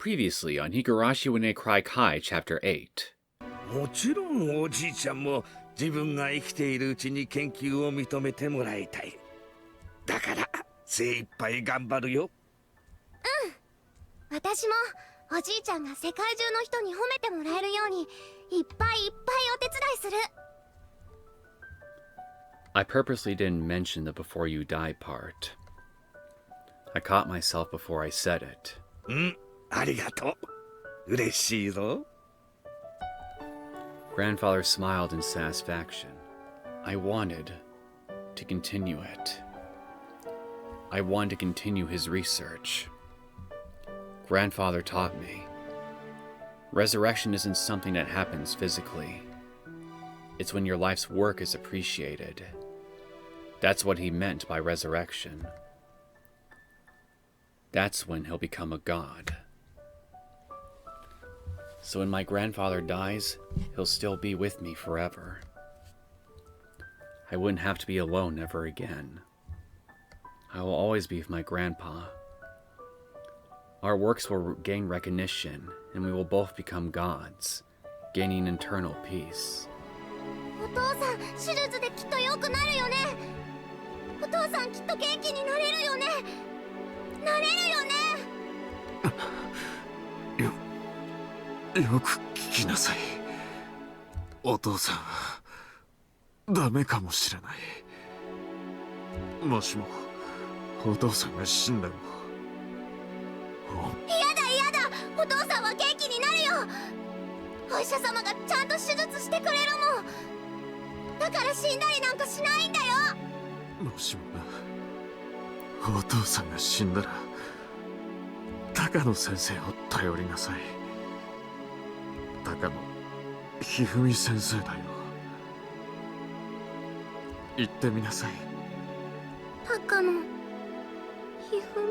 Previously on Higurashi when they cry Kai, Chapter 8. もちろんおじいちゃんも自分が生きているうちに研究を認めてもらいたい。だから精一杯頑張るよ。私もおじいちゃんが世界中の人に褒めてもらえるようにいっぱいいっぱいお手伝いする。I purposely didn't mention the before you die part. I caught myself before I said it. ありがとう。嬉しいぞ。Grandfather smiled in satisfaction. I wanted to continue it. I wanted to continue his research. Grandfather taught me. Resurrection isn't something that happens physically. It's when your life's work is appreciated. That's what he meant by resurrection. That's when he'll become a god. So when my grandfather dies, he'll still be with me forever. I wouldn't have to be alone ever again. I will always be with my grandpa. Our works will gain recognition, and we will both become gods, gaining eternal peace. お父さん、手術できっと良くなるよね。お父さんきっと元気になれるよね。なれるよね。よく聞きなさい。お父さんはダメかもしれない。もしもお父さんが死んでも。嫌だお父さんは元気になるよ。お医者様がちゃんと手術してくれるもん。だから死んだりなんかしないんだよ。もしもな、お父さんが死んだら高野先生を頼りなさい。高野ひふみ先生だよ。言ってみなさい。高野ひふみ。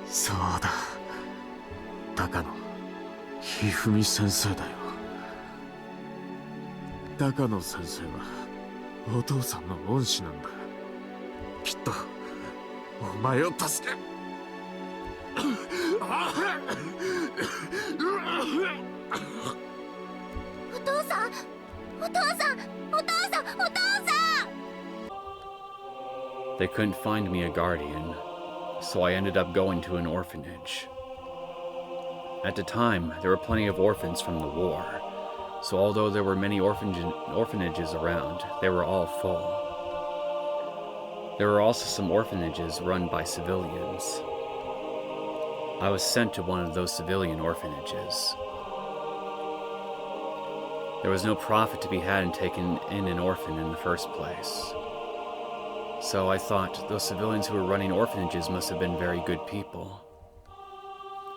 そうだ、高野ひふみ先生だよ。高野先生はお父さんの恩師なんだ。きっとお前を助け。お父さん。 They couldn't find me a guardian, so I ended up going to an orphanage. At the time, there were plenty of orphans from the war, so although there were many orphanages around, they were all full. There were also some orphanages run by civilians. I was sent to one of those civilian orphanages. There was no profit to be had in taking in an orphan in the first place. So I thought those civilians who were running orphanages must have been very good people.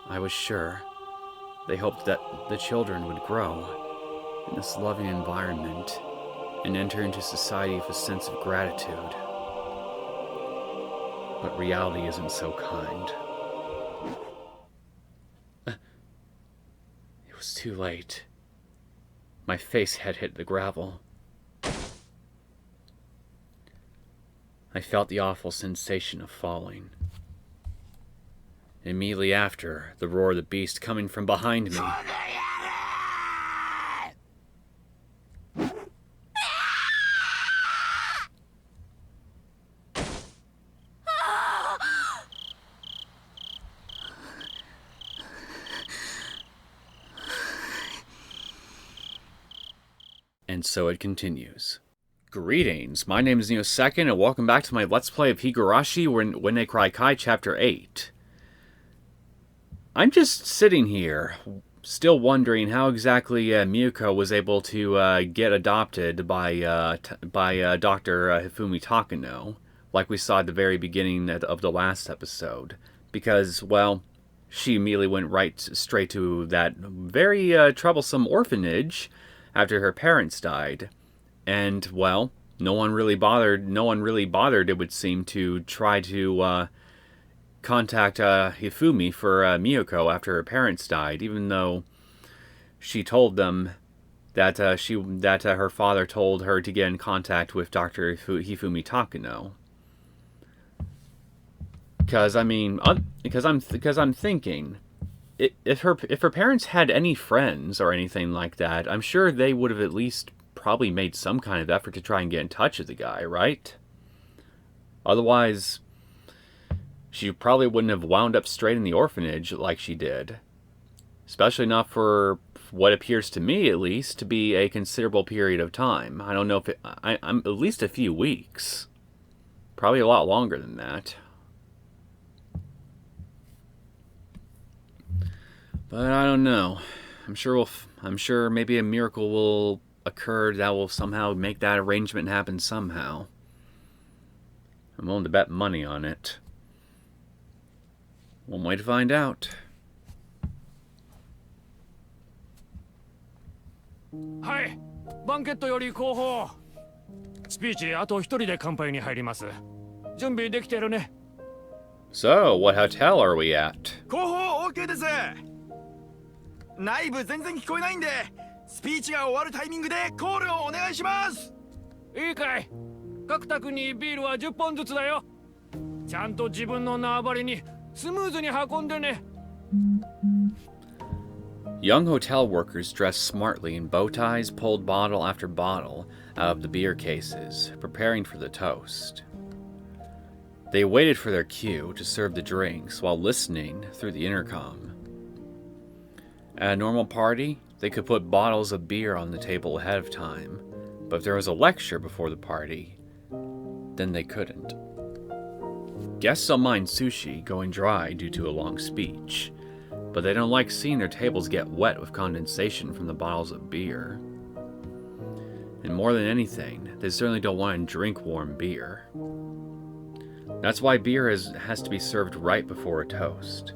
I was sure they hoped that the children would grow in this loving environment and enter into society with a sense of gratitude. But reality isn't so kind. It was too late. My face had hit the gravel. I felt the awful sensation of falling. Immediately after, the roar of the beast coming from behind me. And so it continues. Greetings, my name is Neosekken, and welcome back to my Let's Play of Higurashi when they cry Kai, Chapter 8. I'm just sitting here, still wondering how exactly Miyoko was able to get adopted by Dr. Hifumi Takano, like we saw at the very beginning of the last episode. Because, well, she immediately went straight to that very troublesome orphanage after her parents died. And, well, no one really bothered, it would seem, to try to contact Hifumi for Miyoko after her parents died, even though she told them that her father told her to get in contact with Dr. Hifumi Takano. Because I mean, because I'm thinking, if her parents had any friends or anything like that, I'm sure they would have at least probably made some kind of effort to try and get in touch with the guy, right? Otherwise, she probably wouldn't have wound up straight in the orphanage like she did. Especially not for what appears to me, at least, to be a considerable period of time. I don't know if I'm at least a few weeks. Probably a lot longer than that. But I don't know. I'm sure maybe a miracle will occur that will somehow make that arrangement happen somehow. I'm willing to bet money on it. One way to find out. はい、バンケットより後方。スピーチあと一人で乾杯に入ります。準備できてるね。So, what hotel are we at? 後方 OK です。内部全然聞こえないんで、スピーチが終わるタイミングでコールをお願いします。いいかい。各宅にビールは10本ずつだよ。ちゃんと自分の縄張りにスムーズに運んでね。Young hotel workers dressed smartly in bow ties pulled bottle after bottle out of the beer cases, preparing for the toast. They waited for their cue to serve the drinks while listening through the intercom. At a normal party, they could put bottles of beer on the table ahead of time, but if there was a lecture before the party, then they couldn't. Guests don't mind sushi going dry due to a long speech, but they don't like seeing their tables get wet with condensation from the bottles of beer. And more than anything, they certainly don't want to drink warm beer. That's why beer has to be served right before a toast.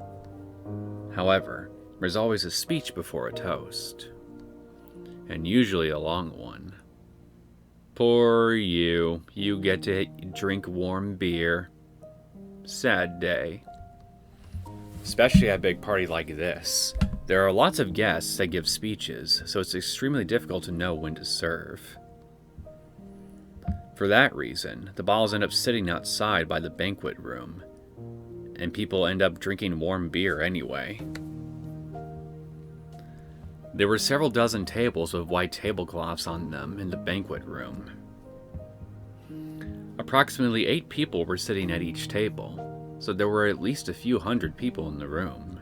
However, there's always a speech before a toast, and usually a long one. Poor you get to drink warm beer. Sad day. Especially at a big party like this. There are lots of guests that give speeches, so it's extremely difficult to know when to serve. For that reason, the bottles end up sitting outside by the banquet room, and people end up drinking warm beer anyway. There were several dozen tables with white tablecloths on them in the banquet room. Approximately 8 people were sitting at each table, so there were at least a few hundred people in the room.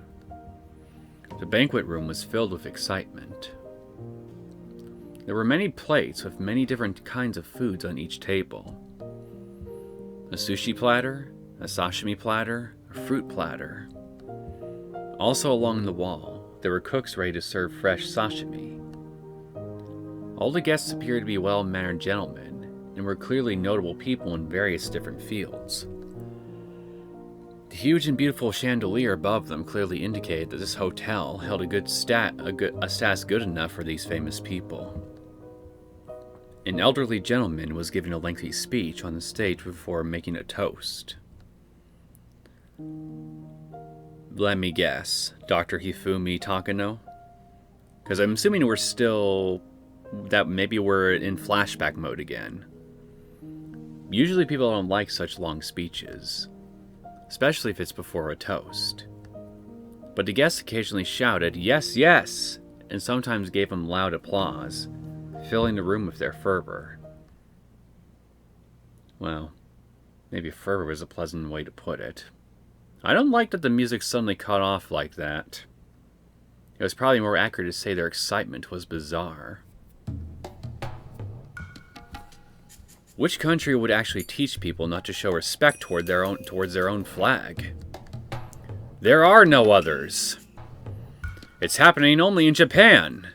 The banquet room was filled with excitement. There were many plates with many different kinds of foods on each table. A sushi platter, a sashimi platter, a fruit platter. Also along the wall, there were cooks ready to serve fresh sashimi. All the guests appeared to be well-mannered gentlemen, and were clearly notable people in various different fields. The huge and beautiful chandelier above them clearly indicated that this hotel held a status good enough for these famous people. An elderly gentleman was giving a lengthy speech on the stage before making a toast. Let me guess, Dr. Hifumi Takano? Because I'm assuming maybe we're in flashback mode again. Usually people don't like such long speeches, especially if it's before a toast. But the guests occasionally shouted, "Yes, yes!" and sometimes gave him loud applause, filling the room with their fervor. Well, maybe fervor was a pleasant way to put it. I don't like that the music suddenly cut off like that. It was probably more accurate to say their excitement was bizarre. Which country would actually teach people not to show respect towards their own flag? There are no others. It's happening only in Japan.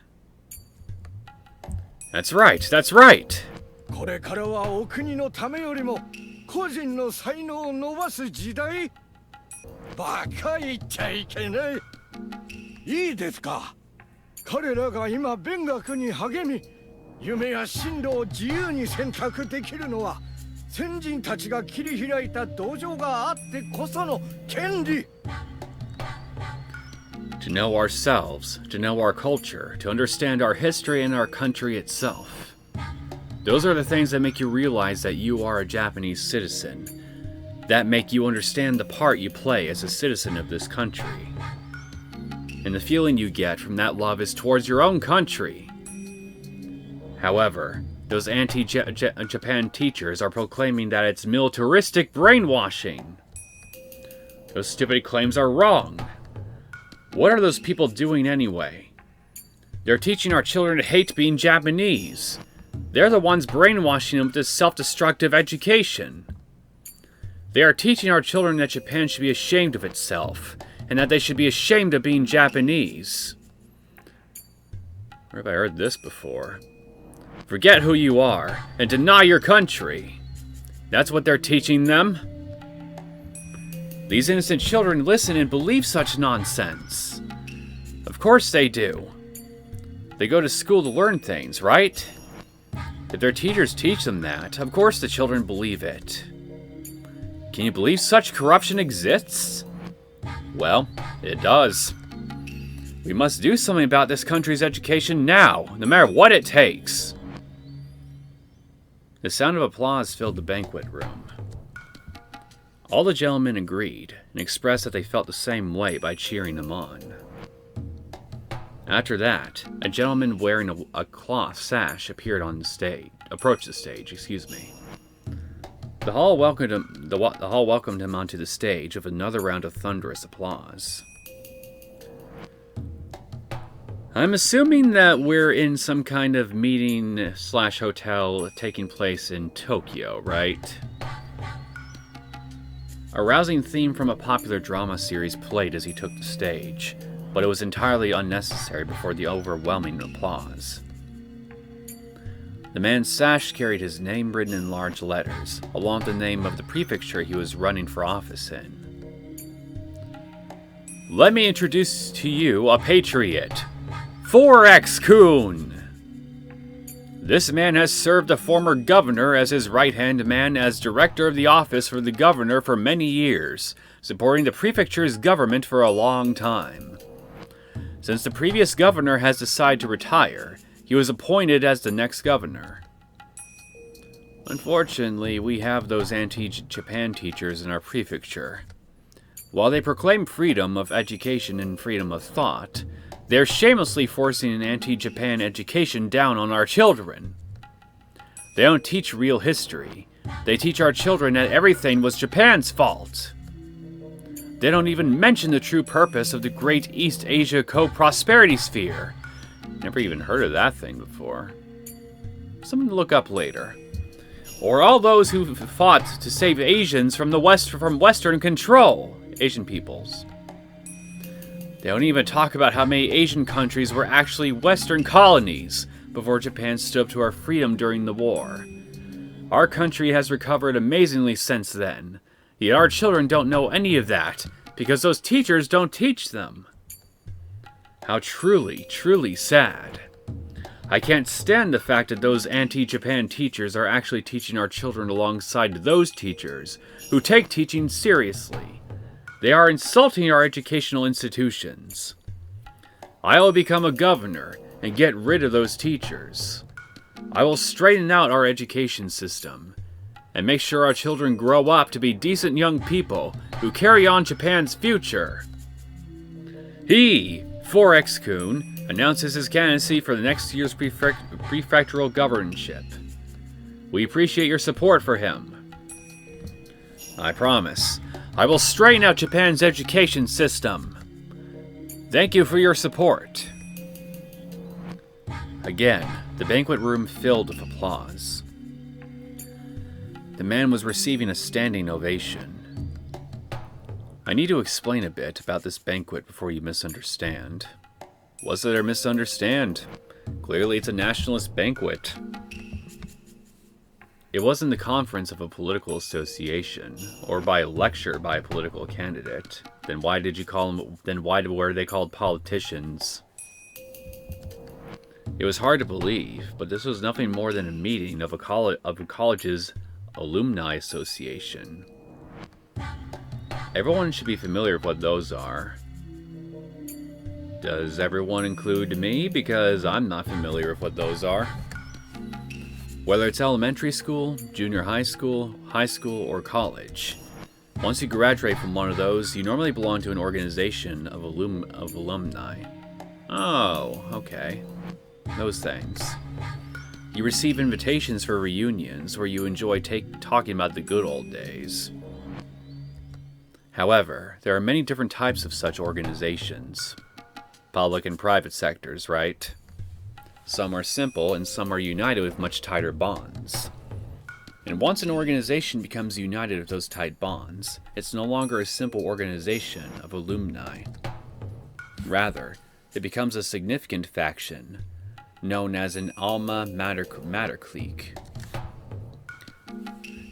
That's right, that's right. これからはお国のためよりも個人の才能を伸ばす時代。バカ言っちゃいけない。いいですか。彼らが今勉学に励み、夢や進路を自由に選択できるのは先人たちが切り開いた道場があってこその権利。To know ourselves, to know our culture, to understand our history and our country itself. Those are the things that make you realize that you are a Japanese citizen. that make you understand the part you play as a citizen of this country. And the feeling you get from that love is towards your own country. However, those anti-Japan teachers are proclaiming that it's militaristic brainwashing. Those stupid claims are wrong. What are those people doing anyway? They're teaching our children to hate being Japanese. They're the ones brainwashing them with this self-destructive education. They are teaching our children that Japan should be ashamed of itself, and that they should be ashamed of being Japanese. Where have I heard this before? Forget who you are, and deny your country. That's what they're teaching them. These innocent children listen and believe such nonsense. Of course they do. They go to school to learn things, right? If their teachers teach them that, of course the children believe it. Can you believe such corruption exists? Well, it does. We must do something about this country's education now, no matter what it takes. The sound of applause filled the banquet room. All the gentlemen agreed and expressed that they felt the same way by cheering them on. After that, a gentleman wearing a cloth sash appeared on the stage. Approached the stage. The hall welcomed him onto the stage with another round of thunderous applause. I'm assuming that we're in some kind of meeting/hotel taking place in Tokyo, right? A rousing theme from a popular drama series played as he took the stage, but it was entirely unnecessary before the overwhelming applause. The man's sash carried his name written in large letters, along with the name of the prefecture he was running for office in. Let me introduce to you a patriot, 4X-kun! This man has served the former governor as his right-hand man as director of the office for the governor for many years, supporting the prefecture's government for a long time. Since the previous governor has decided to retire, he was appointed as the next governor. Unfortunately, we have those anti-Japan teachers in our prefecture. While they proclaim freedom of education and freedom of thought, they're shamelessly forcing an anti-Japan education down on our children. They don't teach real history. They teach our children that everything was Japan's fault. They don't even mention the true purpose of the Great East Asia Co-Prosperity Sphere. Never even heard of that thing before. Something to look up later. Or all those who fought to save Asians from Western control. Asian peoples. They don't even talk about how many Asian countries were actually Western colonies before Japan stood up to our freedom during the war. Our country has recovered amazingly since then, yet our children don't know any of that because those teachers don't teach them. How truly, truly sad. I can't stand the fact that those anti-Japan teachers are actually teaching our children alongside those teachers who take teaching seriously. They are insulting our educational institutions. I will become a governor and get rid of those teachers. I will straighten out our education system and make sure our children grow up to be decent young people who carry on Japan's future. He, 4X-kun, announces his candidacy for the next year's prefectural governorship. We appreciate your support for him. I promise. I will straighten out Japan's education system. Thank you for your support. Again, the banquet room filled with applause. The man was receiving a standing ovation. I need to explain a bit about this banquet before you misunderstand. Was it a misunderstand? Clearly it's a nationalist banquet. It wasn't the conference of a political association, or by a lecture by a political candidate. Then why were they called politicians? It was hard to believe, but this was nothing more than a meeting of a college's alumni association. Everyone should be familiar with what those are. Does everyone include me? Because I'm not familiar with what those are. Whether it's elementary school, junior high school, or college, Once you graduate from one of those, you normally belong to an organization of alumni. Oh, okay. Those things. You receive invitations for reunions where you enjoy talking about the good old days. However, there are many different types of such organizations. Public and private sectors, right? Some are simple and some are united with much tighter bonds. And once an organization becomes united with those tight bonds, it's no longer a simple organization of alumni. Rather, it becomes a significant faction, known as an alma mater clique.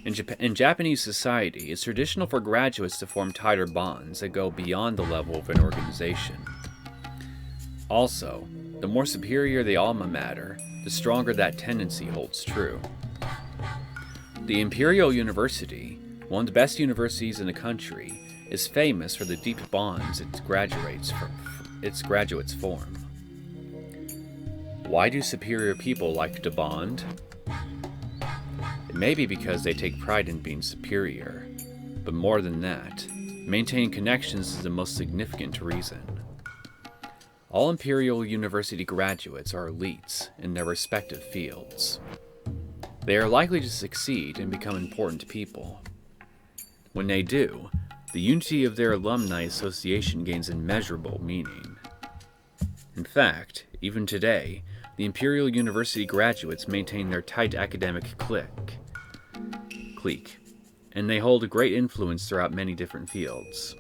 In Japanese society, it's traditional for graduates to form tighter bonds that go beyond the level of an organization. Also, the more superior the alma mater, the stronger that tendency holds true. The Imperial University, one of the best universities in the country, is famous for the deep bonds its graduates form. Why do superior people like to bond? It may be because they take pride in being superior, but more than that, maintaining connections is the most significant reason. All Imperial University graduates are elites in their respective fields. They are likely to succeed and become important people. When they do, the unity of their alumni association gains immeasurable meaning. In fact, even today, the Imperial University graduates maintain their tight academic clique, and they hold a great influence throughout many different fields.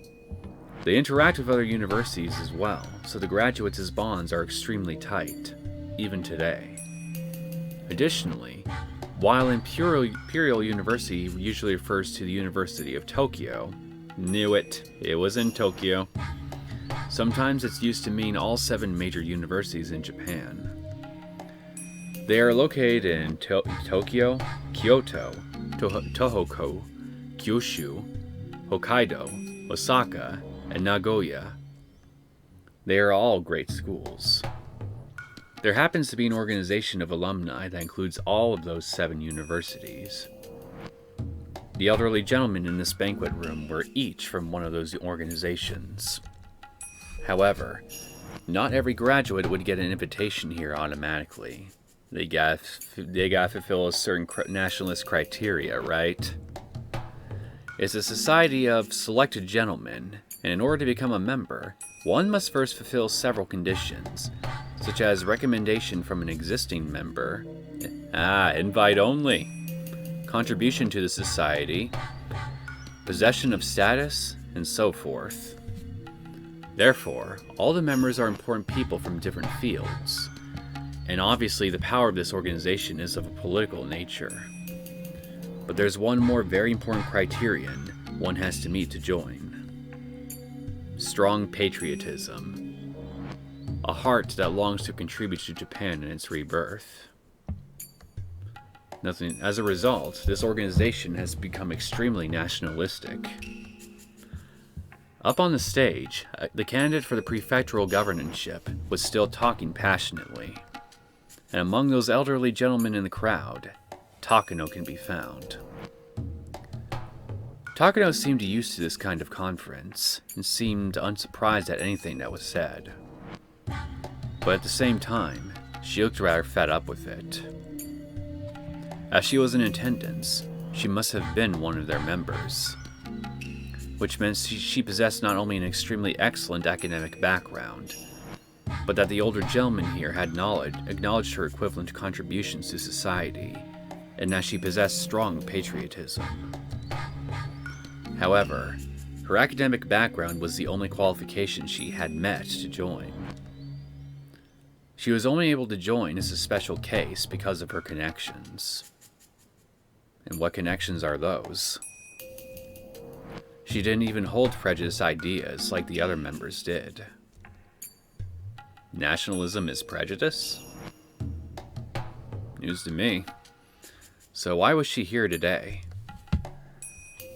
They interact with other universities as well, so the graduates' bonds are extremely tight, even today. Additionally, while Imperial University usually refers to the University of Tokyo, knew it was in Tokyo, sometimes it's used to mean all 7 major universities in Japan. They are located in Tokyo, Kyoto, Tohoku, Kyushu, Hokkaido, Osaka, and Nagoya. They are all great schools. There happens to be an organization of alumni that includes all of those 7 universities. The elderly gentlemen in this banquet room were each from one of those organizations. However, not every graduate would get an invitation here automatically. They gotta fulfill a certain nationalist criteria, right? It's a society of selected gentlemen, and in order to become a member, one must first fulfill several conditions, such as recommendation from an existing member, invite only, contribution to the society, possession of status, and so forth. Therefore, all the members are important people from different fields, and obviously the power of this organization is of a political nature. But there's one more very important criterion one has to meet to join. Strong patriotism. A heart that longs to contribute to Japan in its rebirth. As a result, this organization has become extremely nationalistic. Up on the stage, the candidate for the prefectural governorship was still talking passionately. And among those elderly gentlemen in the crowd, Takano can be found. Takano seemed used to this kind of conference, and seemed unsurprised at anything that was said. But at the same time, she looked rather fed up with it. As she was in attendance, she must have been one of their members, which meant she possessed not only an extremely excellent academic background, but that the older gentleman here had acknowledged her equivalent contributions to society, and that she possessed strong patriotism. However, her academic background was the only qualification she had met to join. She was only able to join as a special case because of her connections. And what connections are those? She didn't even hold prejudiced ideas like the other members did. Nationalism is prejudice? News to me. So why was she here today?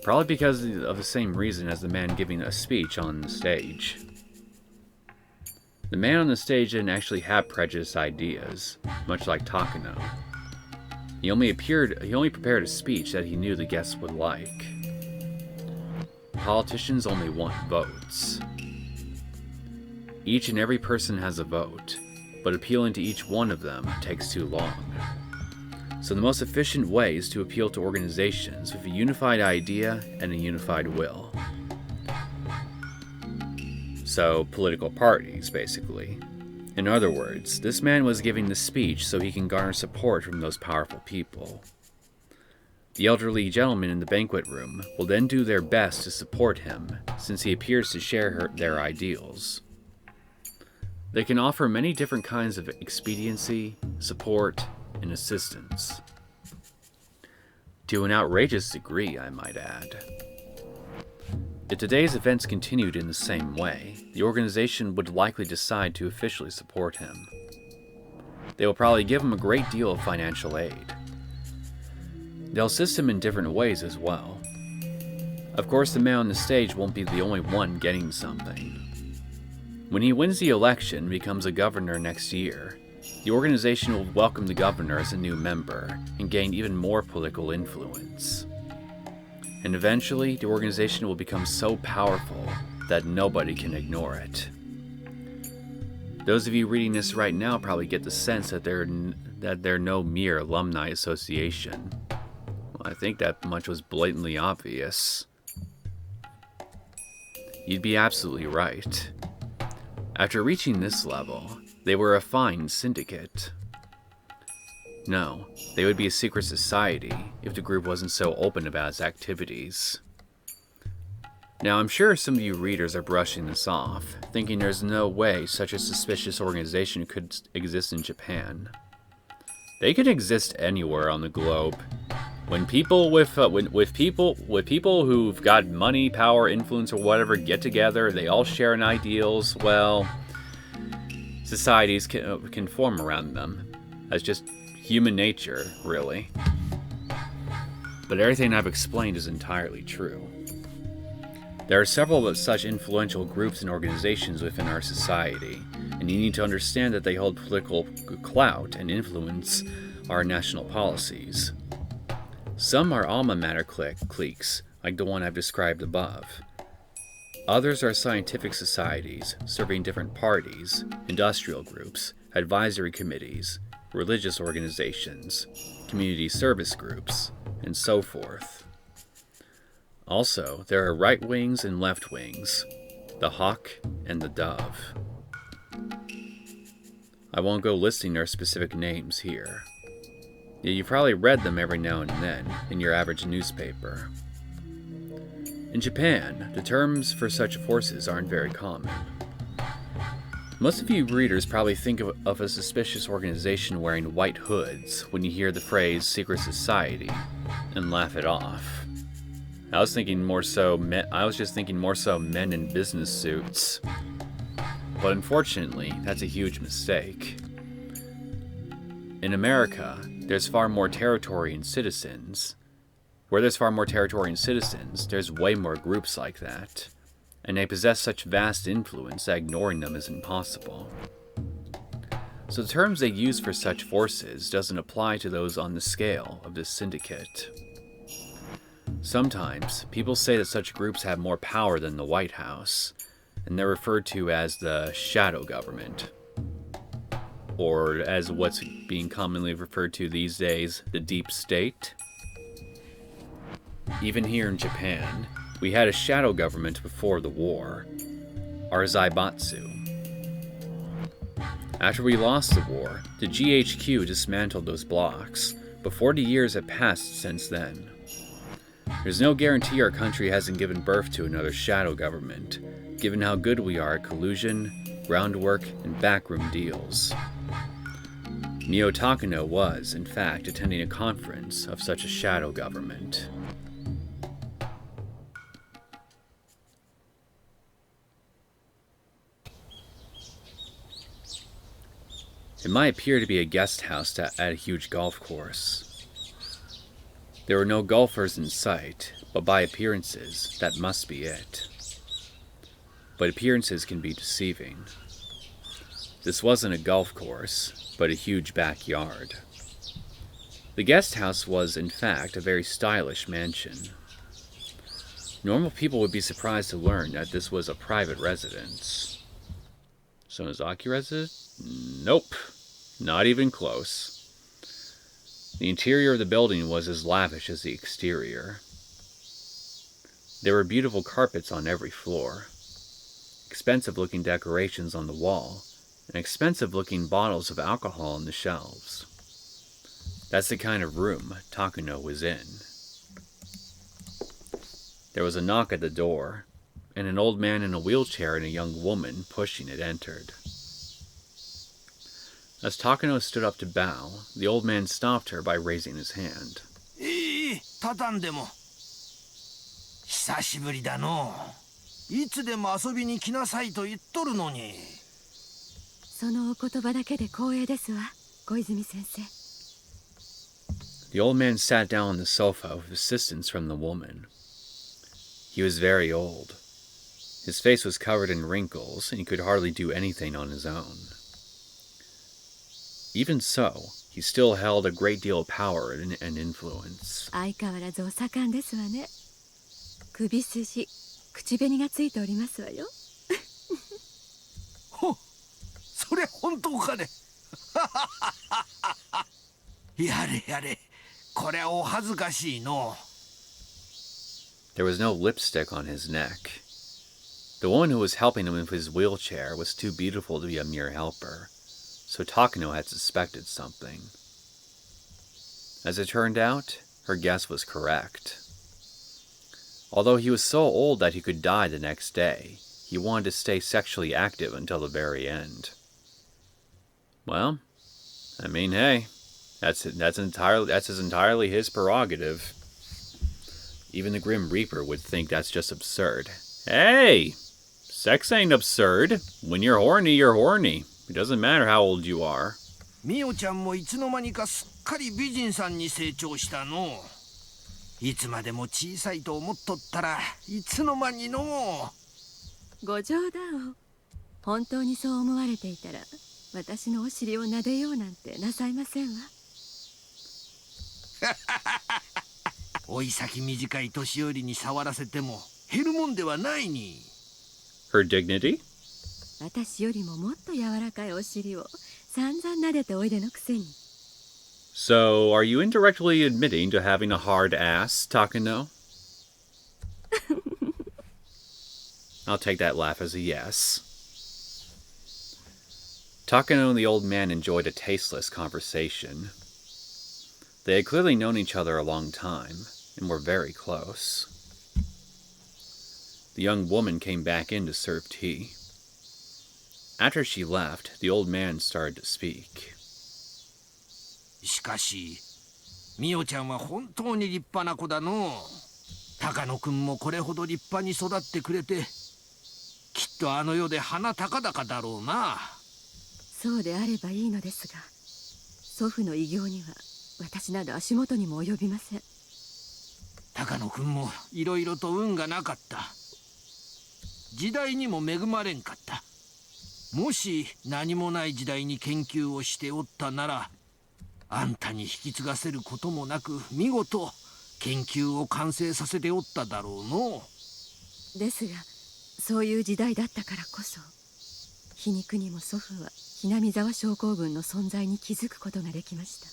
Probably because of the same reason as the man giving a speech on the stage. The man on the stage didn't actually have prejudiced ideas, much like Takano. He only prepared a speech that he knew the guests would like. politicians only want votes. Each and every person has a vote, but appealing to each one of them takes too long. So the most efficient way is to appeal to organizations with a unified idea and a unified will. So, political parties, basically. In other words, this man was giving the speech so he can garner support from those powerful people. The elderly gentlemen in the banquet room will then do their best to support him, since he appears to share their ideals. They can offer many different kinds of expediency, support, and assistance. To an outrageous degree, I might add. If today's events continued in the same way, the organization would likely decide to officially support him. They will probably give him a great deal of financial aid. They'll assist him in different ways as well. Of course, the man on the stage won't be the only one getting something. When he wins the election and becomes a governor next year, the organization will welcome the governor as a new member and gain even more political influence. And eventually, the organization will become so powerful that nobody can ignore it. Those of you reading this right now probably get the sense that they're no mere alumni association. Well, I think that much was blatantly obvious. You'd be absolutely right. After reaching this level, they were a fine syndicate. No, they would be a secret society if the group wasn't so open about its activities. Now, I'm sure some of you readers are brushing this off, thinking there's no way such a suspicious organization could exist in Japan. They could exist anywhere on the globe. When people people who've got money, power, influence, or whatever get together, they all share an ideals. Well, societies can form around them. That's just human nature, really. But everything I've explained is entirely true. There are several of such influential groups and organizations within our society, and you need to understand that they hold political clout and influence our national policies. Some are alma mater cliques, like the one I've described above. Others are scientific societies, serving different parties, industrial groups, advisory committees, religious organizations, community service groups, and so forth. Also, there are right wings and left wings, the hawk and the dove. I won't go listing their specific names here. Yet you've probably read them every now and then in your average newspaper. In Japan, the terms for such forces aren't very common. Most of you readers probably think of a suspicious organization wearing white hoods when you hear the phrase secret society and laugh it off. I was just thinking more so men in business suits. But unfortunately, that's a huge mistake. In America, there's far more territory and citizens. Where there's far more territory and citizens, there's way more groups like that. And they possess such vast influence that ignoring them is impossible. So the terms they use for such forces doesn't apply to those on the scale of this syndicate. Sometimes, people say that such groups have more power than the White House, and they're referred to as the shadow government. Or as what's being commonly referred to these days, the deep state. Even here in Japan, we had a shadow government before the war, our Zaibatsu. After we lost the war, the GHQ dismantled those blocks, but 40 years have passed since then. There's no guarantee our country hasn't given birth to another shadow government, given how good we are at collusion, groundwork, and backroom deals. Miyoko was, in fact, attending a conference of such a shadow government. It might appear to be a guest house at a huge golf course. There were no golfers in sight, but by appearances, that must be it. But appearances can be deceiving. This wasn't a golf course, but a huge backyard. The guest house was, in fact, a very stylish mansion. Normal people would be surprised to learn that this was a private residence. Sonozaki residence? Nope. Not even close. The interior of the building was as lavish as the exterior. There were beautiful carpets on every floor, expensive-looking decorations on the wall, and expensive-looking bottles of alcohol on the shelves. That's the kind of room Takuno was in. There was a knock at the door, and an old man in a wheelchair and a young woman pushing it entered. As Takuno stood up to bow, the old man stopped her by raising his hand. 畳んでも。久しぶりだの。いつでも遊びに来なさいと言っとるのに。そのお言葉だけで光栄ですわ、小泉先生。The old man sat down on the sofa with assistance from the woman. He was very old. His face was covered in wrinkles, and he could hardly do anything on his own. Even so, he still held a great deal of power and influence. 相変わらずお盛んですわね。首筋、口紅がついておりますわよ。ほ、それ本当かね。やれやれ、これはお恥ずかしいの。There was no lipstick on his neck. The woman who was helping him with his wheelchair was too beautiful to be a mere helper, so Takuno had suspected something. As it turned out, her guess was correct. Although he was so old that he could die the next day, he wanted to stay sexually active until the very end. Well, I mean, hey, that's entirely his prerogative. Even the Grim Reaper would think that's just absurd. Hey! Sex ain't absurd. When you're horny, you're horny. It doesn't matter how old you are. ミオちゃんもいつの間にかすっかり美人さんに成長したの。いつまでも小さいと思っとったらいつの間にの。ご冗談を。本当にそう思われていたら、私のお尻を撫でようなんてなさいませんわ。おい先短い年寄りに触らせても減るもんではないに。Her dignity? 私よりももっと柔らかいお尻を散々撫でておいでのくせに。So, are you indirectly admitting to having a hard ass, Takuno? I'll take that laugh as a yes. Takuno and the old man enjoyed a tasteless conversation. They had clearly known each other a long time, and were very close. The young woman came back in to serve tea. After she left, the old man started to speak. しかし、ミオちゃんは本当に立派な子だの。高野くんもこれほど立派に育ってくれて、きっとあの世で鼻高々だろうな。そうであればいいのですが、祖父の偉業には私など足元にも及びません。高野くんもいろいろと運がなかった。時代にも恵まれんかった。もし何もない時代に研究をしておったなら、あんたに引き継がせることもなく見事研究を完成させておっただろうの。ですが、そういう時代だったからこそ、皮肉にも祖父はひなみ沢症候群の存在に気づくことができました。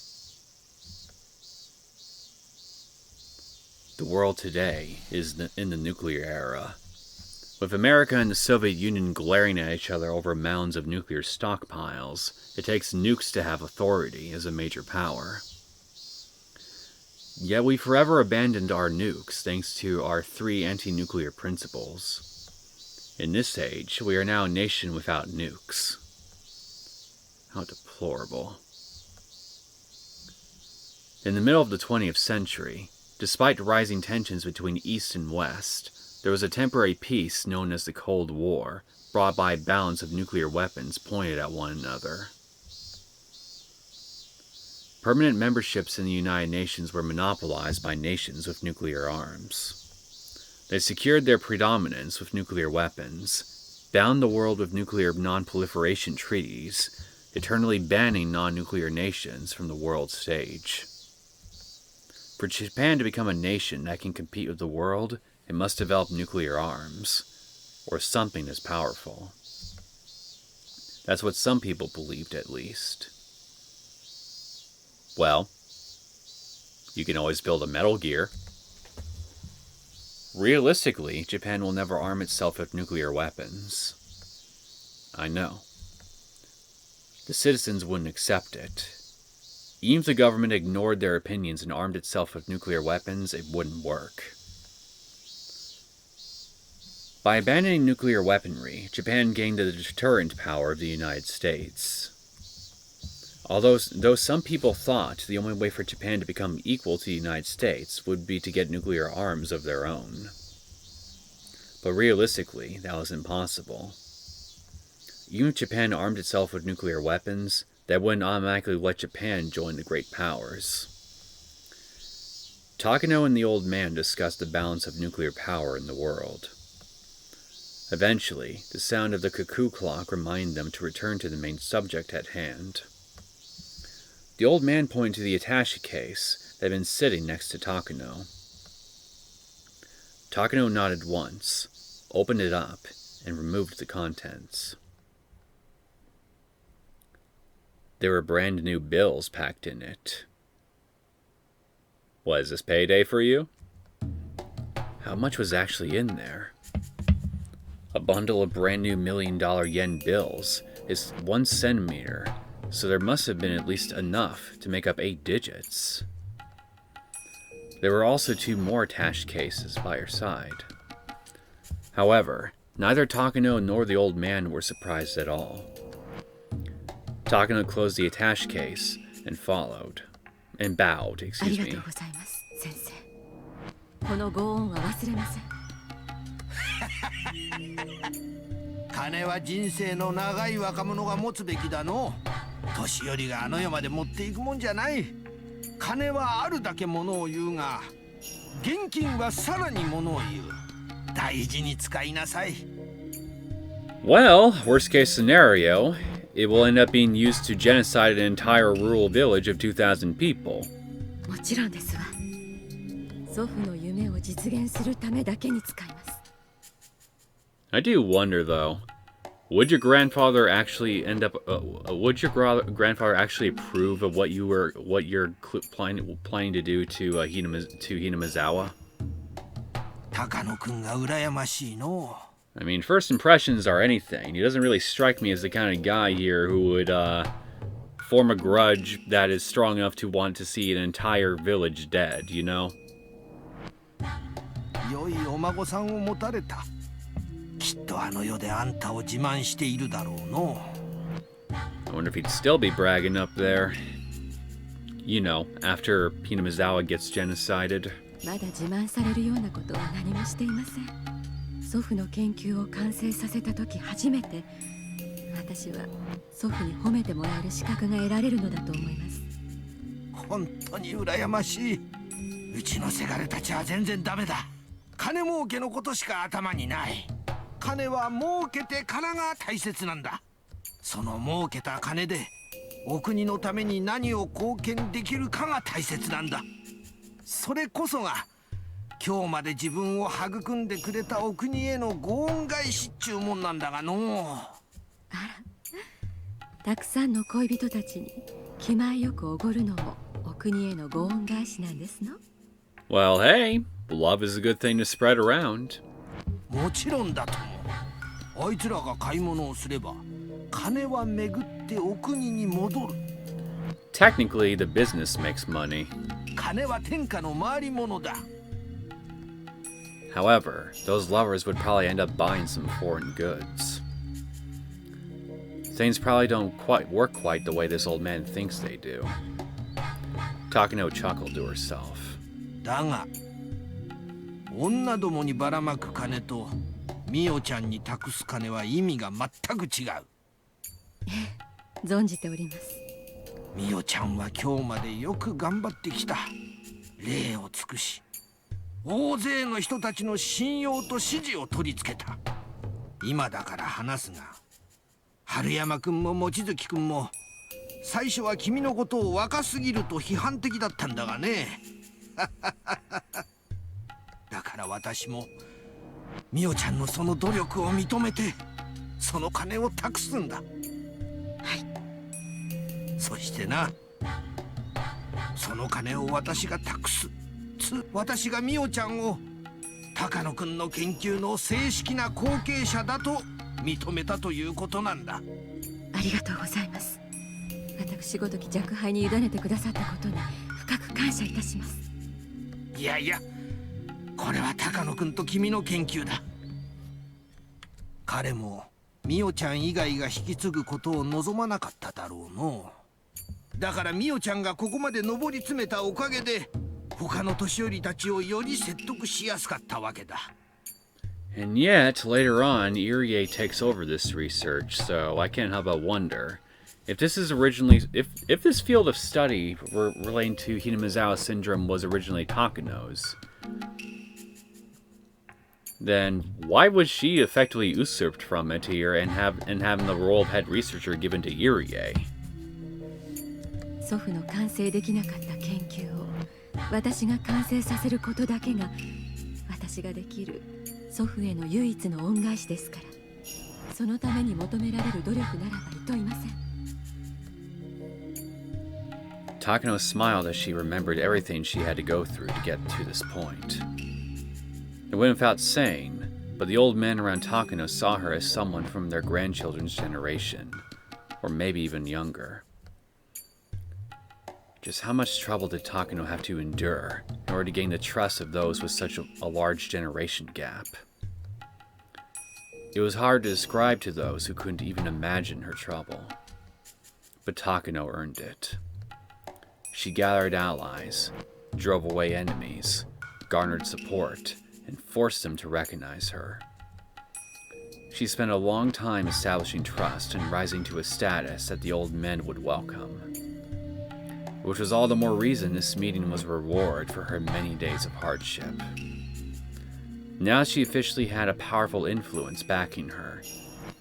The world today is in the nuclear era. With America and the Soviet Union glaring at each other over mounds of nuclear stockpiles, it takes nukes to have authority as a major power. Yet we forever abandoned our nukes thanks to our 3 anti-nuclear principles. In this age, we are now a nation without nukes. How deplorable. In the middle of the 20th century, despite rising tensions between East and West, there was a temporary peace known as the Cold War, brought by a balance of nuclear weapons pointed at one another. Permanent memberships in the United Nations were monopolized by nations with nuclear arms. They secured their predominance with nuclear weapons, bound the world with nuclear non-proliferation treaties, eternally banning non-nuclear nations from the world stage. For Japan to become a nation that can compete with the world, it must develop nuclear arms, or something as powerful. That's what some people believed, at least. Well, you can always build a Metal Gear. Realistically, Japan will never arm itself with nuclear weapons. I know. The citizens wouldn't accept it. Even if the government ignored their opinions and armed itself with nuclear weapons, it wouldn't work. By abandoning nuclear weaponry, Japan gained the deterrent power of the United States. Though some people thought the only way for Japan to become equal to the United States would be to get nuclear arms of their own. But realistically, that was impossible. Even if Japan armed itself with nuclear weapons, that wouldn't automatically let Japan join the great powers. Takano and the old man discussed the balance of nuclear power in the world. Eventually, the sound of the cuckoo clock reminded them to return to the main subject at hand. The old man pointed to the attaché case that had been sitting next to Takano. Takano nodded once, opened it up, and removed the contents. There were brand new bills packed in it. Was this payday for you? How much was actually in there? A bundle of brand new $1 million yen bills is 1 centimeter, so there must have been at least enough to make up 8 digits. There were also 2 more attached cases by her side. However, neither Takano nor the old man were surprised at all. Takano closed the attached case and bowed, excuse me. 先生。このご恩は忘れません。金は人生の長い若者が持つべきだの。年寄りがあの世まで持っていくもんじゃない。金はあるだけものを言うが、現金はさらにものを言う。大事に使いなさい。Well, worst case scenario, it will end up being used to genocide an entire rural village of 2,000 people. もちろんですわ。祖父の夢を実現するためだけに使います。I do wonder, though, would your grandfather actually approve of what you're planning to do to Hinamizawa? 高野くんが羨ましいの。I mean, first impressions are anything. He doesn't really strike me as the kind of guy here who would form a grudge that is strong enough to want to see an entire village dead, you know? 良いお孫さんを持たれた。きっとあの世であんたを自慢しているだろうの。I wonder if he'd still be bragging up there. You know, after Hinamizawa gets genocided. まだ自慢されるようなことは何もしていません。祖父の研究を完成させた時初めて私は祖父に褒めてもらえる資格が得られるのだと思います。本当に羨ましい。うちのせがれたちは全然ダメだ。金儲けのことしか頭にない。金は儲けてからが大切なんだ。その儲けた金でお国のために何を貢献できるかが大切なんだ。それこそが今日まで自分を育んでくれたお国へのご恩返しっちゅうもんなんだがの。あら、たくさんの恋人たちに気前よくおごるのもお国へのご恩返しなんですの。Well, hey, love is a good thing to spread around. もちろんだとも。あいつらが買い物をすれば金は巡ってお国に戻る。Technically, the business makes money. 金は天下の回り物だ。However, those lovers would probably end up buying some foreign goods. Things probably don't work quite the way this old man thinks they do. Takano chuckled to herself. だが、女どもにばらまく金とミオちゃんに託す金は意味が全く違う。存じております。ミオちゃんは今日までよく頑張ってきた。礼を尽くし、大勢の人たちの信用と支持を取り付けた。今だから話すが、春山くんも望月くんも最初は君のことを若すぎると批判的だったんだがね。だかから私もミオちゃんのその努力を認めてその金を託すんだ。はい。そしてな、その金を私が託す。私がミオちゃんを高野くんの研究の正式な後継者だと認めたということなんだ。ありがとうございます。私ごとき若輩に委ねてくださったことに深く感謝いたします。いやいや、これは高野くんと君の研究だ。彼もミオちゃん以外が引き継ぐことを望まなかっただろうの。だからミオちゃんがここまで上り詰めたおかげで他の年寄りたちをより説得しやすかったわけだ。And yet, later on, Irie takes over this research, so I can't help but wonder if this is originally, if this field of study relating to Hinamizawa syndrome was originally Takano's, then why was she effectively usurped from it here and having the role of head researcher given to Irie? 祖父の完成できなかった研究を私が完成させることだけが私ができる祖父への唯一の恩返しですから、そのために求められる努力ならばいといません。Takano smiled as she remembered everything she had to go through to get to this point. It went without saying, but the old men around Takano saw her as someone from their grandchildren's generation, or maybe even younger. Just how much trouble did Takano have to endure in order to gain the trust of those with such a large generation gap? It was hard to describe to those who couldn't even imagine her trouble. But Takano earned it. She gathered allies, drove away enemies, garnered support, and forced them to recognize her. She spent a long time establishing trust and rising to a status that the old men would welcome. Which was all the more reason this meeting was a reward for her many days of hardship. Now she officially had a powerful influence backing her.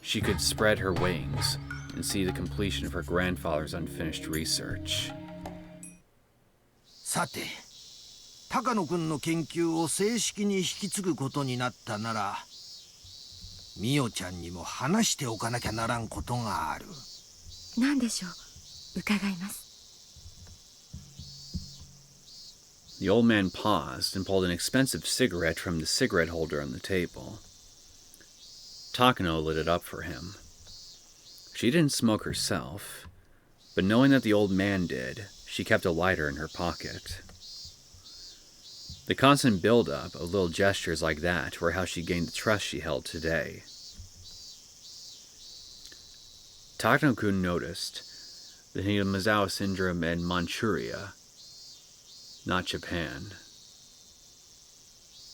She could spread her wings and see the completion of her grandfather's unfinished research. さて、高野くんの研究を正式に引き継ぐことになったなら、ミオちゃんにも話しておかなきゃならんことがある。何でしょう。伺います。The old man paused and pulled an expensive cigarette from the cigarette holder on the table. Takano lit it up for him. She didn't smoke herself, but knowing that the old man did, she kept a lighter in her pocket. The constant build-up of little gestures like that were how she gained the trust she held today. Takano-kun noticed the Hinamizawa syndrome in Manchuria, not Japan.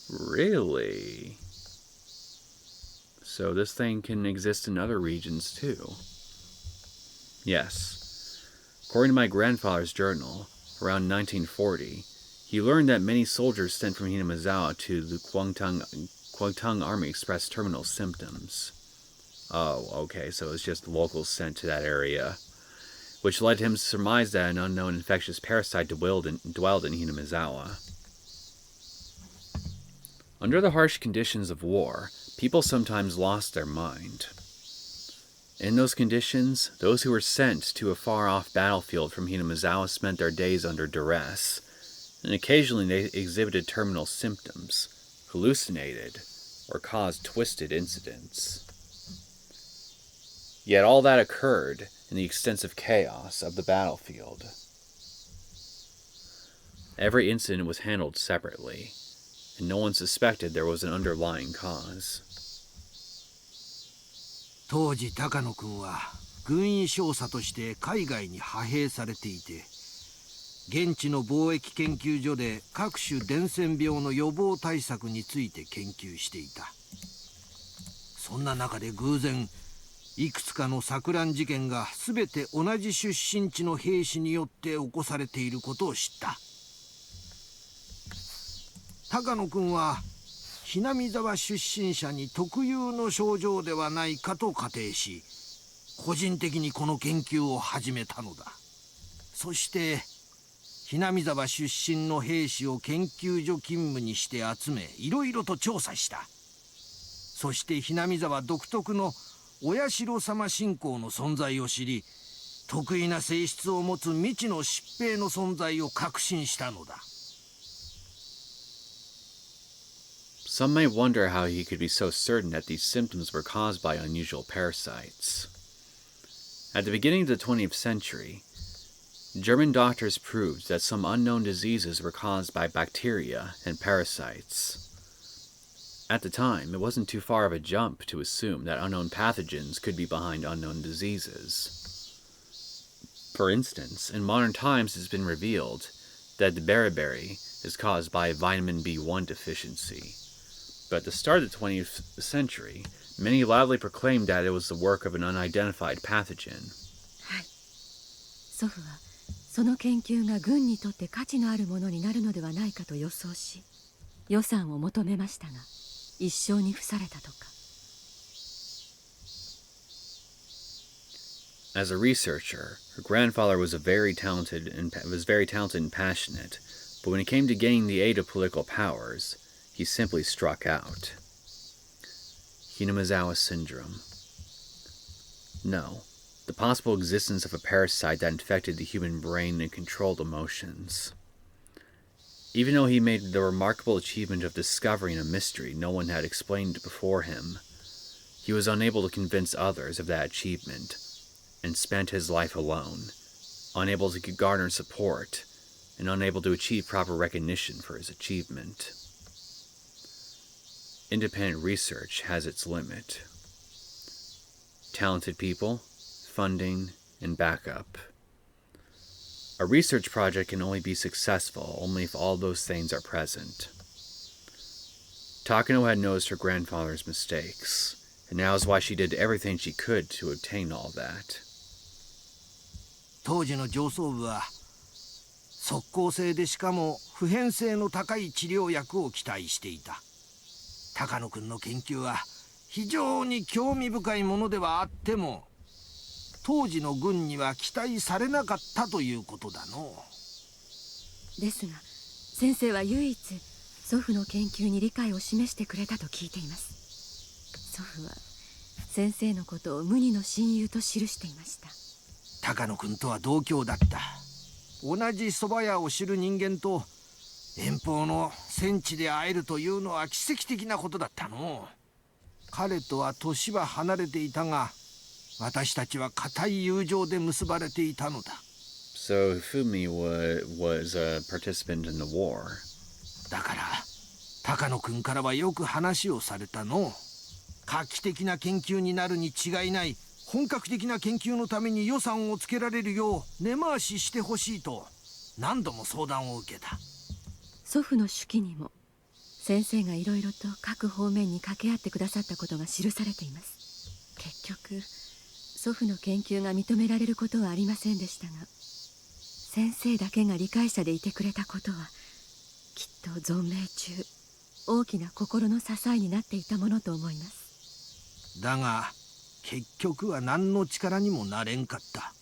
Really? So this thing can exist in other regions too. Yes. According to my grandfather's journal, around 1940, he learned that many soldiers sent from Hinamizawa to the Kwangtung Army expressed terminal symptoms. Oh, okay, so it's just locals sent to that area, which led him to surmise that an unknown infectious parasite dwelled in Hinamizawa. Under the harsh conditions of war, people sometimes lost their mind. In those conditions, those who were sent to a far-off battlefield from Hinamizawa spent their days under duress, and occasionally they exhibited terminal symptoms, hallucinated, or caused twisted incidents. Yet all that occurred in the extensive chaos of the battlefield. Every incident was handled separately, and no one suspected there was an underlying cause. 当時高野君は軍医少佐として海外に派兵されていて、現地の貿易研究所で各種伝染病の予防対策について研究していた。そんな中で偶然いくつかの錯乱事件が全て同じ出身地の兵士によって起こされていることを知った。高野君はひなみ沢出身者に特有の症状ではないかと仮定し、個人的にこの研究を始めたのだ。そしてひなみ沢出身の兵士を研究所勤務にして集め、いろいろと調査した。そしてひなみ沢独特のお社様信仰の存在を知り、得意な性質を持つ未知の疾病の存在を確信したのだ。Some may wonder how he could be so certain that these symptoms were caused by unusual parasites. At the beginning of the 20th century, German doctors proved that some unknown diseases were caused by bacteria and parasites. At the time, it wasn't too far of a jump to assume that unknown pathogens could be behind unknown diseases. For instance, in modern times it has been revealed that the beriberi is caused by vitamin B1 deficiency. But at the start of the 20th century, many loudly proclaimed that it was the work of an unidentified pathogen. はい。祖父はその研究が軍にとって価値のあるものになるのではないかと予想し、予算を求めましたが、一生に付されたとか。As a researcher, her grandfather was very talented and passionate, but when it came to gaining the aid of political powers, he simply struck out. Hinamizawa syndrome. No, the possible existence of a parasite that infected the human brain and controlled emotions. Even though he made the remarkable achievement of discovering a mystery no one had explained before him, he was unable to convince others of that achievement, and spent his life alone, unable to garner support, and unable to achieve proper recognition for his achievement. Independent research has its limit. Talented people, funding, and backup. A research project can only be successful only if all those things are present. Takano had noticed her grandfather's mistakes, and now is why she did everything she could to obtain all that. 当時の上層部は即効性でしかも普遍性の高い治療薬を期待していた。高野君の研究は非常に興味深いものではあっても、当時の軍には期待されなかったということだの。ですが、先生は唯一祖父の研究に理解を示してくれたと聞いています。祖父は先生のことを無二の親友と記していました。高野君とは同郷だった。同じ蕎麦屋を知る人間と遠方の戦地で会えるというのは奇跡的なことだったの。彼とは年は離れていたが、私たちは固い友情で結ばれていたのだ。So Fumi was a participant in the war. だから高野君からはよく話をされたの。画期的な研究になるに違いない。本格的な研究のために予算をつけられるよう根回ししてほしいと何度も相談を受けた。祖父の手記にも先生がいろいろと各方面に掛け合ってくださったことが記されています。結局祖父の研究が認められることはありませんでしたが、先生だけが理解者でいてくれたことはきっと存命中大きな心の支えになっていたものと思います。だが結局は何の力にもなれんかった。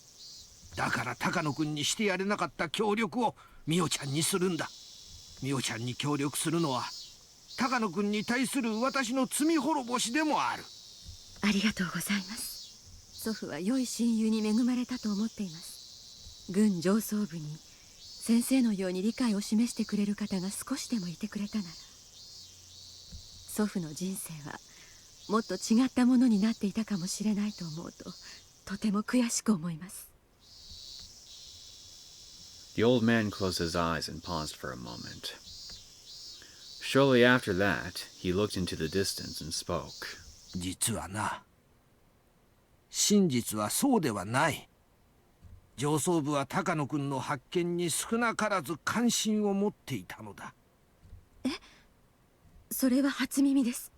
だから高野君にしてやれなかった協力を美代ちゃんにするんだ。美代ちゃんに協力するのは高野君に対する私の罪滅ぼしでもある。ありがとうございます。祖父は良い親友に恵まれたと思っています。軍上層部に先生のように理解を示してくれる方が少しでもいてくれたなら、祖父の人生はもっと違ったものになっていたかもしれないと思うと、とても悔しく思います。The old man closed his eyes and paused for a moment. Shortly after that, he looked into the distance and spoke. 実はな、真実はそうではない。上層部は高野君の発見に少なからず関心を持っていたのだ。え、それは初耳です。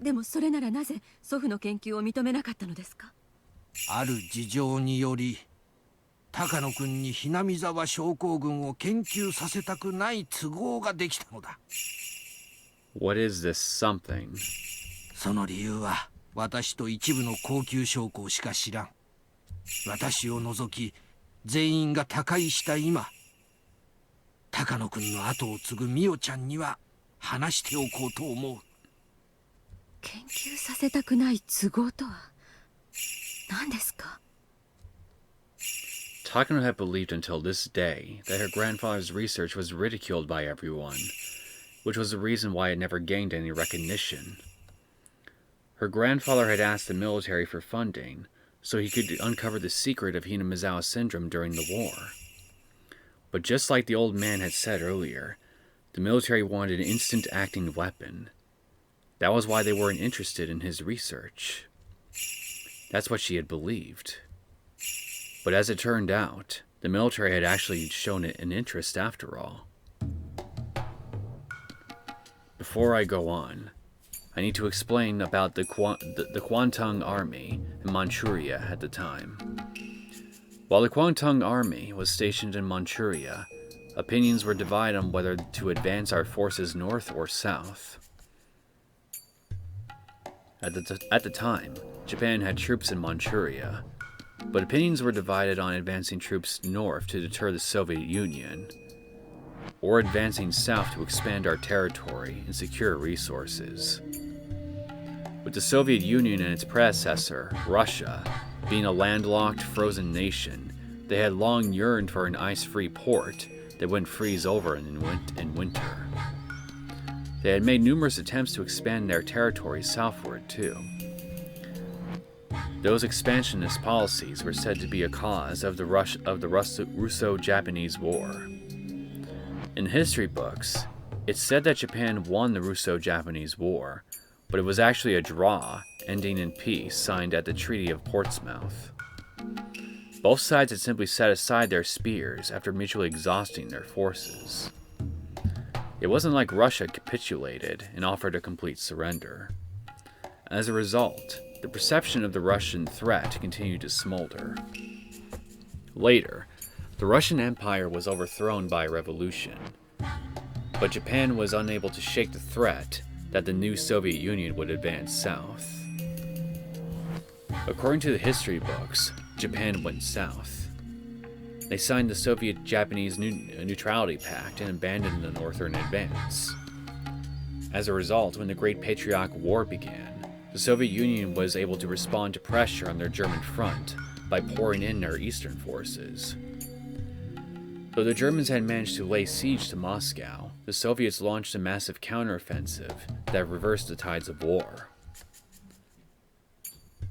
でもそれならなぜ祖父の研究を認めなかったのですか？ある事情により高野君にひなみ沢症候群を研究させたくない都合ができたのだ。What is this something? その理由は私と一部の高級将校しか知らん。私を除き全員が他界した今、高野君の後を継ぐ美代ちゃんには話しておこうと思う。研究させたくない都合とは何ですか？ Takano had believed until this day that her grandfather's research was ridiculed by everyone, which was the reason why it never gained any recognition. Her grandfather had asked the military for funding so he could uncover the secret of Hinamizawa syndrome during the war. But just like the old man had said earlier, the military wanted an instant-acting weapon. That was why they weren't interested in his research. That's what she had believed. But as it turned out, the military had actually shown it an interest after all. Before I go on, I need to explain about the Kwantung Army in Manchuria at the time. While the Kwantung Army was stationed in Manchuria, opinions were divided on whether to advance our forces north or south. At the time, Japan had troops in Manchuria, but opinions were divided on advancing troops north to deter the Soviet Union, or advancing south to expand our territory and secure resources. With the Soviet Union and its predecessor, Russia, being a landlocked, frozen nation, they had long yearned for an ice-free port that wouldn't freeze over in winter. They had made numerous attempts to expand their territory southward, too. Those expansionist policies were said to be a cause of the Russo-Japanese War. In history books, it's said that Japan won the Russo-Japanese War, but it was actually a draw, ending in peace signed at the Treaty of Portsmouth. Both sides had simply set aside their spears after mutually exhausting their forces. It wasn't like Russia capitulated and offered a complete surrender. As a result, the perception of the Russian threat continued to smolder. Later, the Russian Empire was overthrown by a revolution, but Japan was unable to shake the threat that the new Soviet Union would advance south. According to the history books, Japan went south. They signed the Soviet-Japanese Neutrality Pact and abandoned the northern advance. As a result, when the Great Patriotic War began, the Soviet Union was able to respond to pressure on their German front by pouring in their eastern forces. Though the Germans had managed to lay siege to Moscow, the Soviets launched a massive counteroffensive that reversed the tides of war.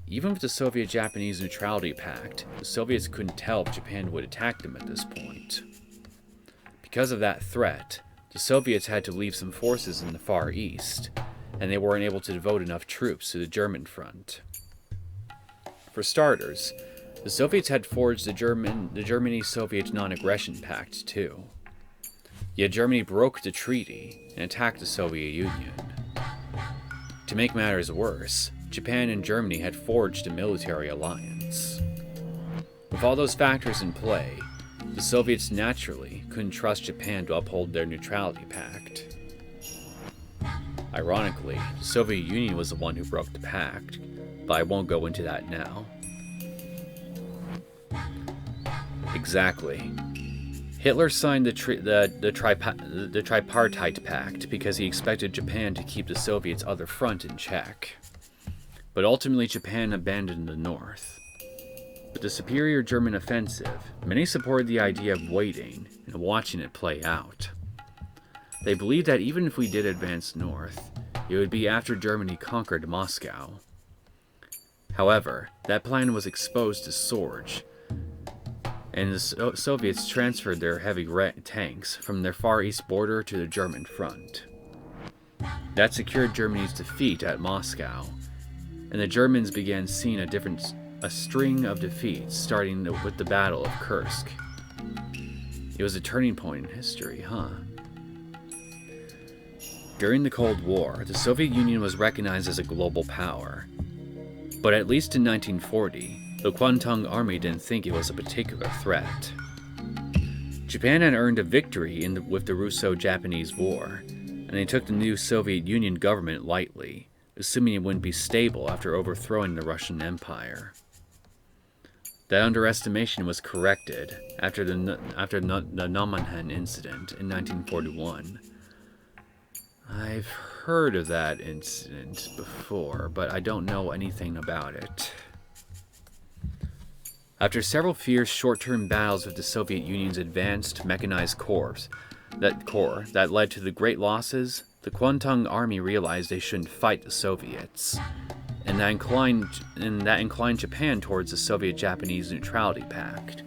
Even with the Soviet-Japanese Neutrality Pact, the Soviets couldn't tell if Japan would attack them at this point. Because of that threat, the Soviets had to leave some forces in the Far East, and they weren't able to devote enough troops to the German front. For starters, the Soviets had forged the Germany-Soviet Non-Aggression Pact too. Yet Germany broke the treaty and attacked the Soviet Union. To make matters worse, Japan and Germany had forged a military alliance. With all those factors in play, the Soviets naturally couldn't trust Japan to uphold their neutrality pact. Ironically, the Soviet Union was the one who broke the pact, but I won't go into that now. Exactly. Hitler signed the Tripartite Pact because he expected Japan to keep the Soviets' other front in check. But ultimately Japan abandoned the north. With the superior German offensive, many supported the idea of waiting and watching it play out. They believed that even if we did advance north, it would be after Germany conquered Moscow. However, that plan was exposed to Sorge, and the Soviets transferred their heavy tanks from their Far East border to the German front. That secured Germany's defeat at Moscow, and the Germans began seeing a string of defeats, starting with the Battle of Kursk. It was a turning point in history, huh? During the Cold War, the Soviet Union was recognized as a global power. But at least in 1940, the Kwantung Army didn't think it was a particular threat. Japan had earned a victory with the Russo-Japanese War, and they took the new Soviet Union government lightly, assuming it wouldn't be stable after overthrowing the Russian Empire. That underestimation was corrected after the Nomonhan incident in 1941. I've heard of that incident before, but I don't know anything about it. After several fierce short-term battles with the Soviet Union's advanced mechanized corps that led to the great losses, the Kuomintang army realized they shouldn't fight the Soviets, and that inclined Japan towards the Soviet-Japanese Neutrality Pact.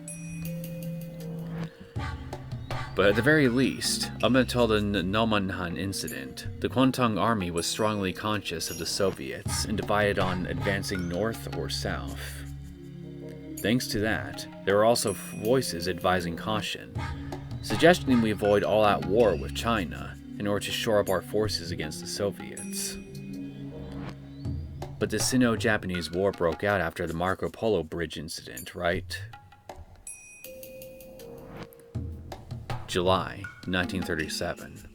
But at the very least, up until the Nomonhan incident, the Kuomintang army was strongly conscious of the Soviets and divided on advancing north or south. Thanks to that, there were also voices advising caution, suggesting we avoid all-out war with China in order to shore up our forces against the Soviets. But the Sino-Japanese War broke out after the Marco Polo Bridge incident, right? July 1937.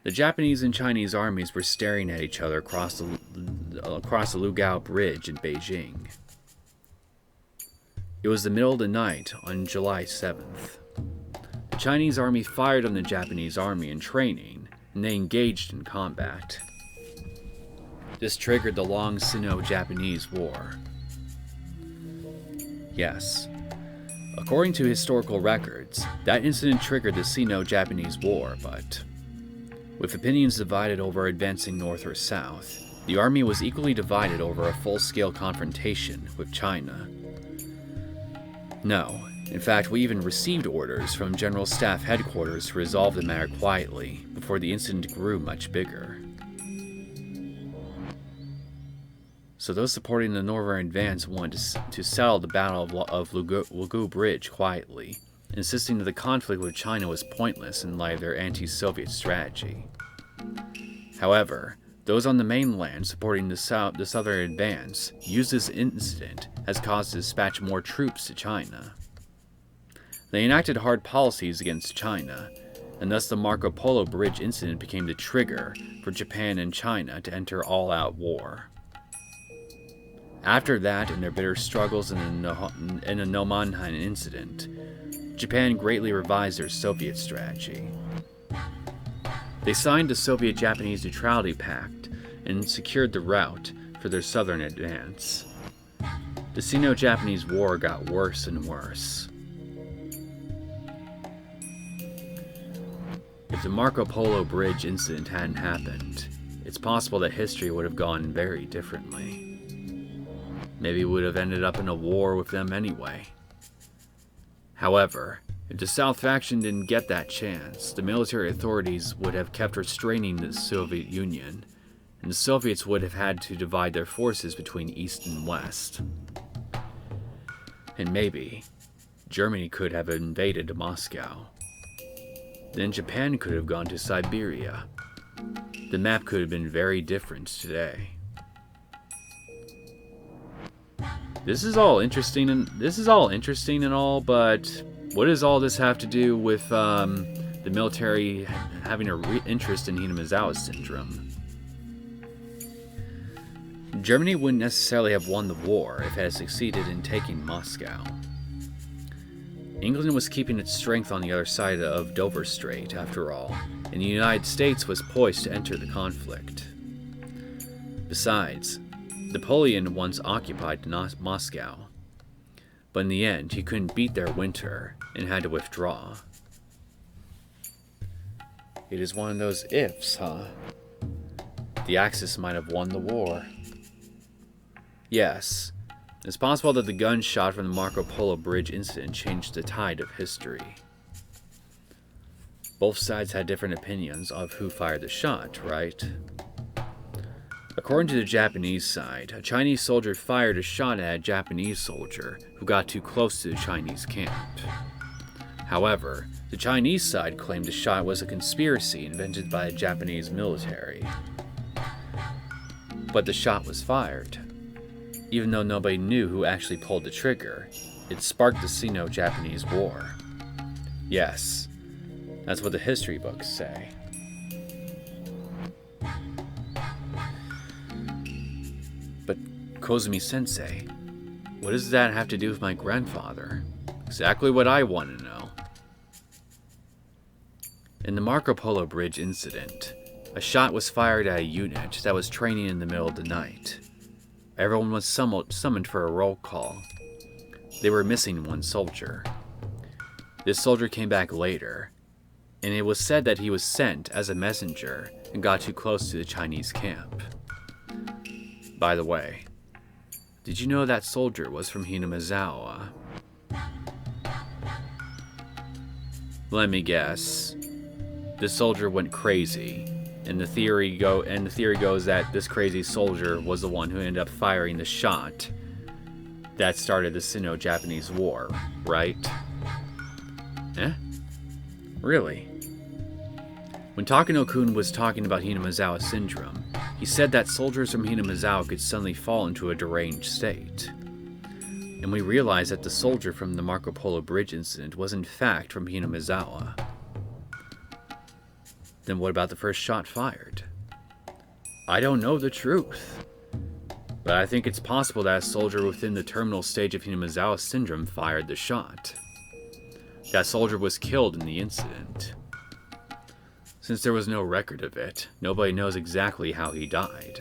The Japanese and Chinese armies were staring at each other across the Lugao Bridge in Beijing. It was the middle of the night on July 7th. The Chinese army fired on the Japanese army in training, and they engaged in combat. This triggered the long Sino-Japanese War. Yes, according to historical records, that incident triggered the Sino-Japanese War, but with opinions divided over advancing north or south, the army was equally divided over a full-scale confrontation with China. No, in fact, we even received orders from General Staff Headquarters to resolve the matter quietly before the incident grew much bigger. So those supporting the Northern Advance wanted to settle the Battle of Lugao Bridge quietly, insisting that the conflict with China was pointless in light of their anti-Soviet strategy. However, those on the mainland supporting the Southern Advance used this incident as cause to dispatch more troops to China. They enacted hard policies against China, and thus the Marco Polo Bridge incident became the trigger for Japan and China to enter all-out war. After that, and their bitter struggles in the Nomonhan incident, Japan greatly revised their Soviet strategy. They signed the Soviet-Japanese Neutrality Pact and secured the route for their southern advance. The Sino-Japanese War got worse and worse. If the Marco Polo Bridge incident hadn't happened, it's possible that history would have gone very differently. Maybe we would have ended up in a war with them anyway. However, if the South faction didn't get that chance, the military authorities would have kept restraining the Soviet Union, and the Soviets would have had to divide their forces between East and West. And maybe Germany could have invaded Moscow. Then Japan could have gone to Siberia. The map could have been very different today. This is all interesting and all, but what does all this have to do with the military having an interest in Hinazawa syndrome? Germany wouldn't necessarily have won the war if it had succeeded in taking Moscow. England was keeping its strength on the other side of Dover Strait, after all, and the United States was poised to enter the conflict. Besides, Napoleon once occupied Moscow, but in the end he couldn't beat their winter and had to withdraw. It is one of those ifs, huh? The Axis might have won the war. Yes, it's possible that the gunshot from the Marco Polo Bridge incident changed the tide of history. Both sides had different opinions of who fired the shot, right? According to the Japanese side, a Chinese soldier fired a shot at a Japanese soldier who got too close to the Chinese camp. However, the Chinese side claimed the shot was a conspiracy invented by the Japanese military. But the shot was fired. Even though nobody knew who actually pulled the trigger, it sparked the Sino-Japanese War. Yes, that's what the history books say. But Kozumi-sensei, What does that have to do with my grandfather? Exactly what I want to know. In the Marco Polo Bridge incident, a shot was fired at a unit that was training in the middle of the night. Everyone was summoned for a roll call. They were missing one soldier. This soldier came back later, and it was said that he was sent as a messenger and got too close to the Chinese camp. By the way, did you know that soldier was from Hinamizawa? Let me guess. The soldier went crazy, and the theory goes that this crazy soldier was the one who ended up firing the shot that started the Sino-Japanese War, right? Eh? Really? When Takano-kun was talking about Hinamizawa syndrome, he said that soldiers from Hinamizawa could suddenly fall into a deranged state. And we realized that the soldier from the Marco Polo Bridge incident was in fact from Hinamizawa. Then what about the first shot fired? I don't know the truth, but I think it's possible that a soldier within the terminal stage of Hinamizawa syndrome fired the shot. That soldier was killed in the incident. Since there was no record of it, nobody knows exactly how he died.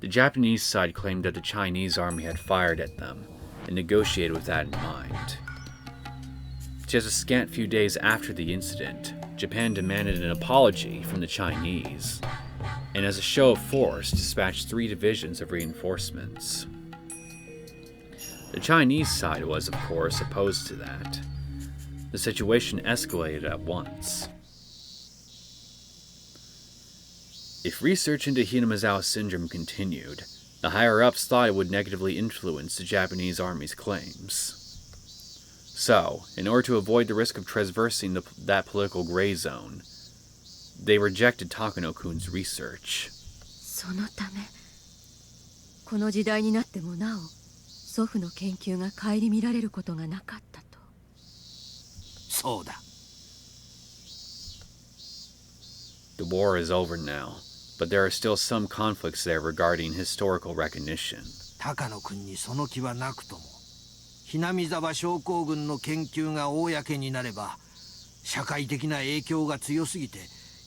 The Japanese side claimed that the Chinese army had fired at them and negotiated with that in mind. Just a scant few days after the incident, Japan demanded an apology from the Chinese, and as a show of force dispatched 3 divisions of reinforcements. The Chinese side was, of course, opposed to that. The situation escalated at once. If research into Hinamizawa syndrome continued, the higher-ups thought it would negatively influence the Japanese army's claims. So, in order to avoid the risk of traversing that political gray zone, they rejected Takano-kun's research. そのため、この時代になってもなお、祖父の研究が顧みられることがなかったと。そうだ。The war is over now, but there are still some conflicts there regarding historical recognition. 高野君にその気はなくとも、南沢症候群の研究が公になれば、社会的な影響が強すぎて、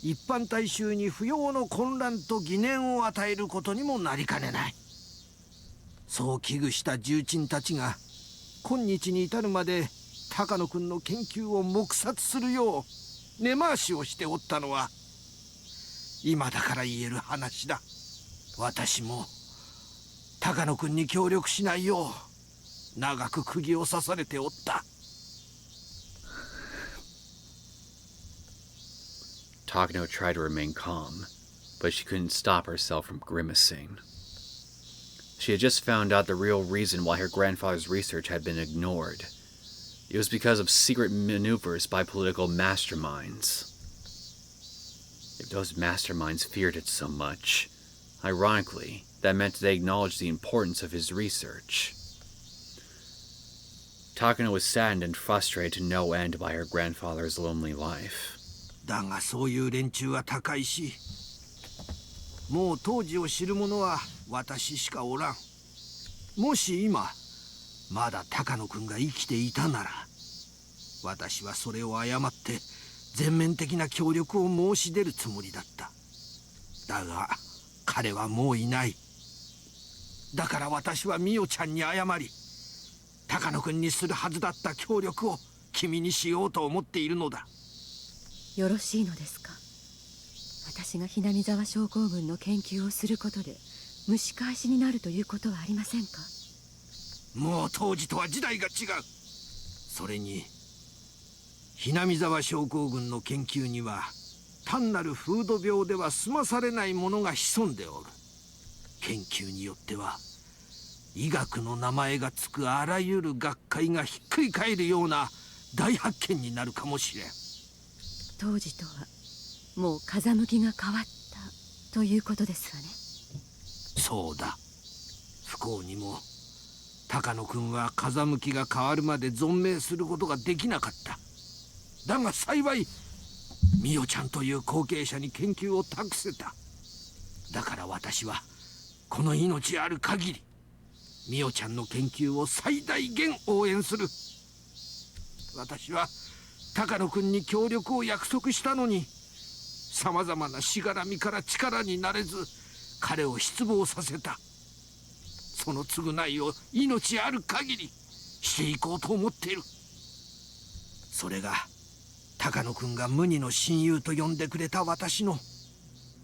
一般大衆に不要の混乱と疑念を与えることにもなりかねない。そう危惧した重鎮たちが、今日に至るまで高野君の研究を黙殺するよう根回しをしておったのは、今だから言える話だ。私も高野君に協力しないよう長く釘を刺されておった。Takano tried to remain calm, but she couldn't stop herself from grimacing. She had just found out the real reason why her grandfather's research had been ignored. It was because of secret maneuvers by political masterminds. If those masterminds feared it so much, ironically, that meant they acknowledged the importance of his research. Takano was saddened and frustrated to no end by her grandfather's lonely life. だがそういう連中は高いし、もう当時を知る者は私しかおらん。もし今まだ高野君が生きていたなら、私はそれを誤って全面的な協力を申し出るつもりだった。だが彼はもういない。だから私はミオちゃんに謝り、高野君にするはずだった協力を君にしようと思っているのだ。よろしいのですか。私が南沢症候群の研究をすることで蒸し返しになるということはありませんか。もう当時とは時代が違う。それに南沢症候群の研究には単なる風土病では済まされないものが潜んでおる。研究によっては医学の名前がつくあらゆる学会がひっくり返るような大発見になるかもしれん。当時とはもう風向きが変わったということですわね。そうだ。不幸にも高野君は風向きが変わるまで存命することができなかった。だが幸いミオちゃんという後継者に研究を託せた。だから私はこの命ある限りミオちゃんの研究を最大限応援する。私は高野君に協力を約束したのに、さまざまなしがらみから力になれず彼を失望させた。その償いを命ある限りしていこうと思っている。それが高野君が無二の親友と呼んでくれた私の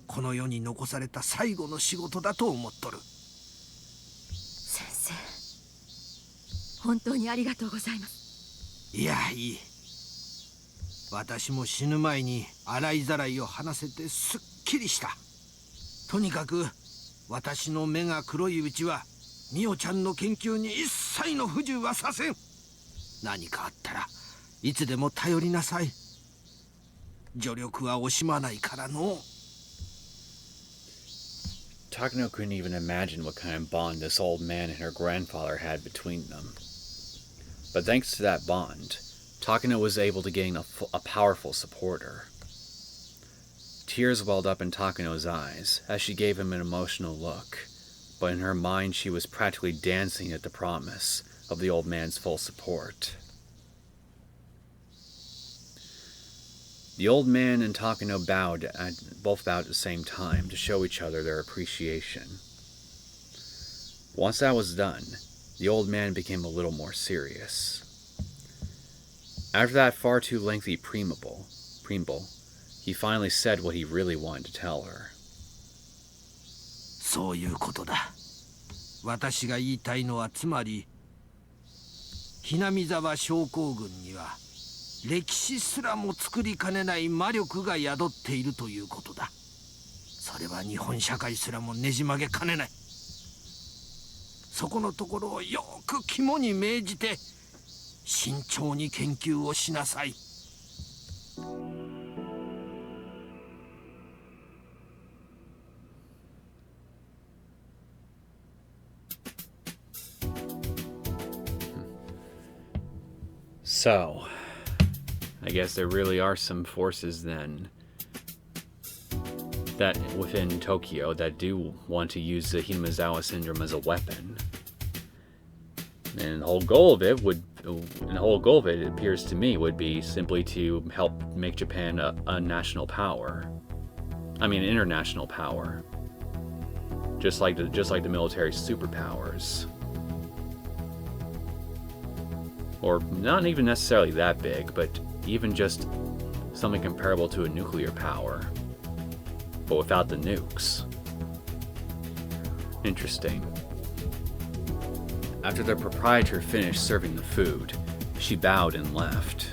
この世に残された最後の仕事だと思っとる。先生、本当にありがとうございます。いや、いい。私も死ぬ前に洗いざらいを話せてすっきりした。とにかく私の目が黒いうちはミオちゃんの研究に一切の不自由はさせん。何かあったらいつでも頼りなさい。助力は惜しまないからの。Takano couldn't even imagine what kind of bond this old man and her grandfather had between them. But thanks to that bond, Takano was able to gain a powerful supporter. Tears welled up in Takano's eyes as she gave him an emotional look, but in her mind she was practically dancing at the promise of the old man's full support. The old man and Takano both bowed at the same time to show each other their appreciation. Once that was done, the old man became a little more serious. After that far too lengthy preamble, he finally said what he really wanted to tell her. そういうことだ。私が言いたいのはつまり、ひなみ沢症候群には歴史すらも作りかねない魔力が宿っているということだ。それは日本社会すらもねじ曲げかねない。そこのところをよく肝に銘じて慎重に研究をしなさい。So, I guess there really are some forces then that within Tokyo that do want to use the Hinamizawa syndrome as a weapon. And the whole goal of it it appears to me, would be simply to help make Japan a national power. I mean, an international power. Just like the military superpowers. Or not even necessarily that big, but even just something comparable to a nuclear power, but without the nukes. Interesting. After the proprietor finished serving the food, she bowed and left.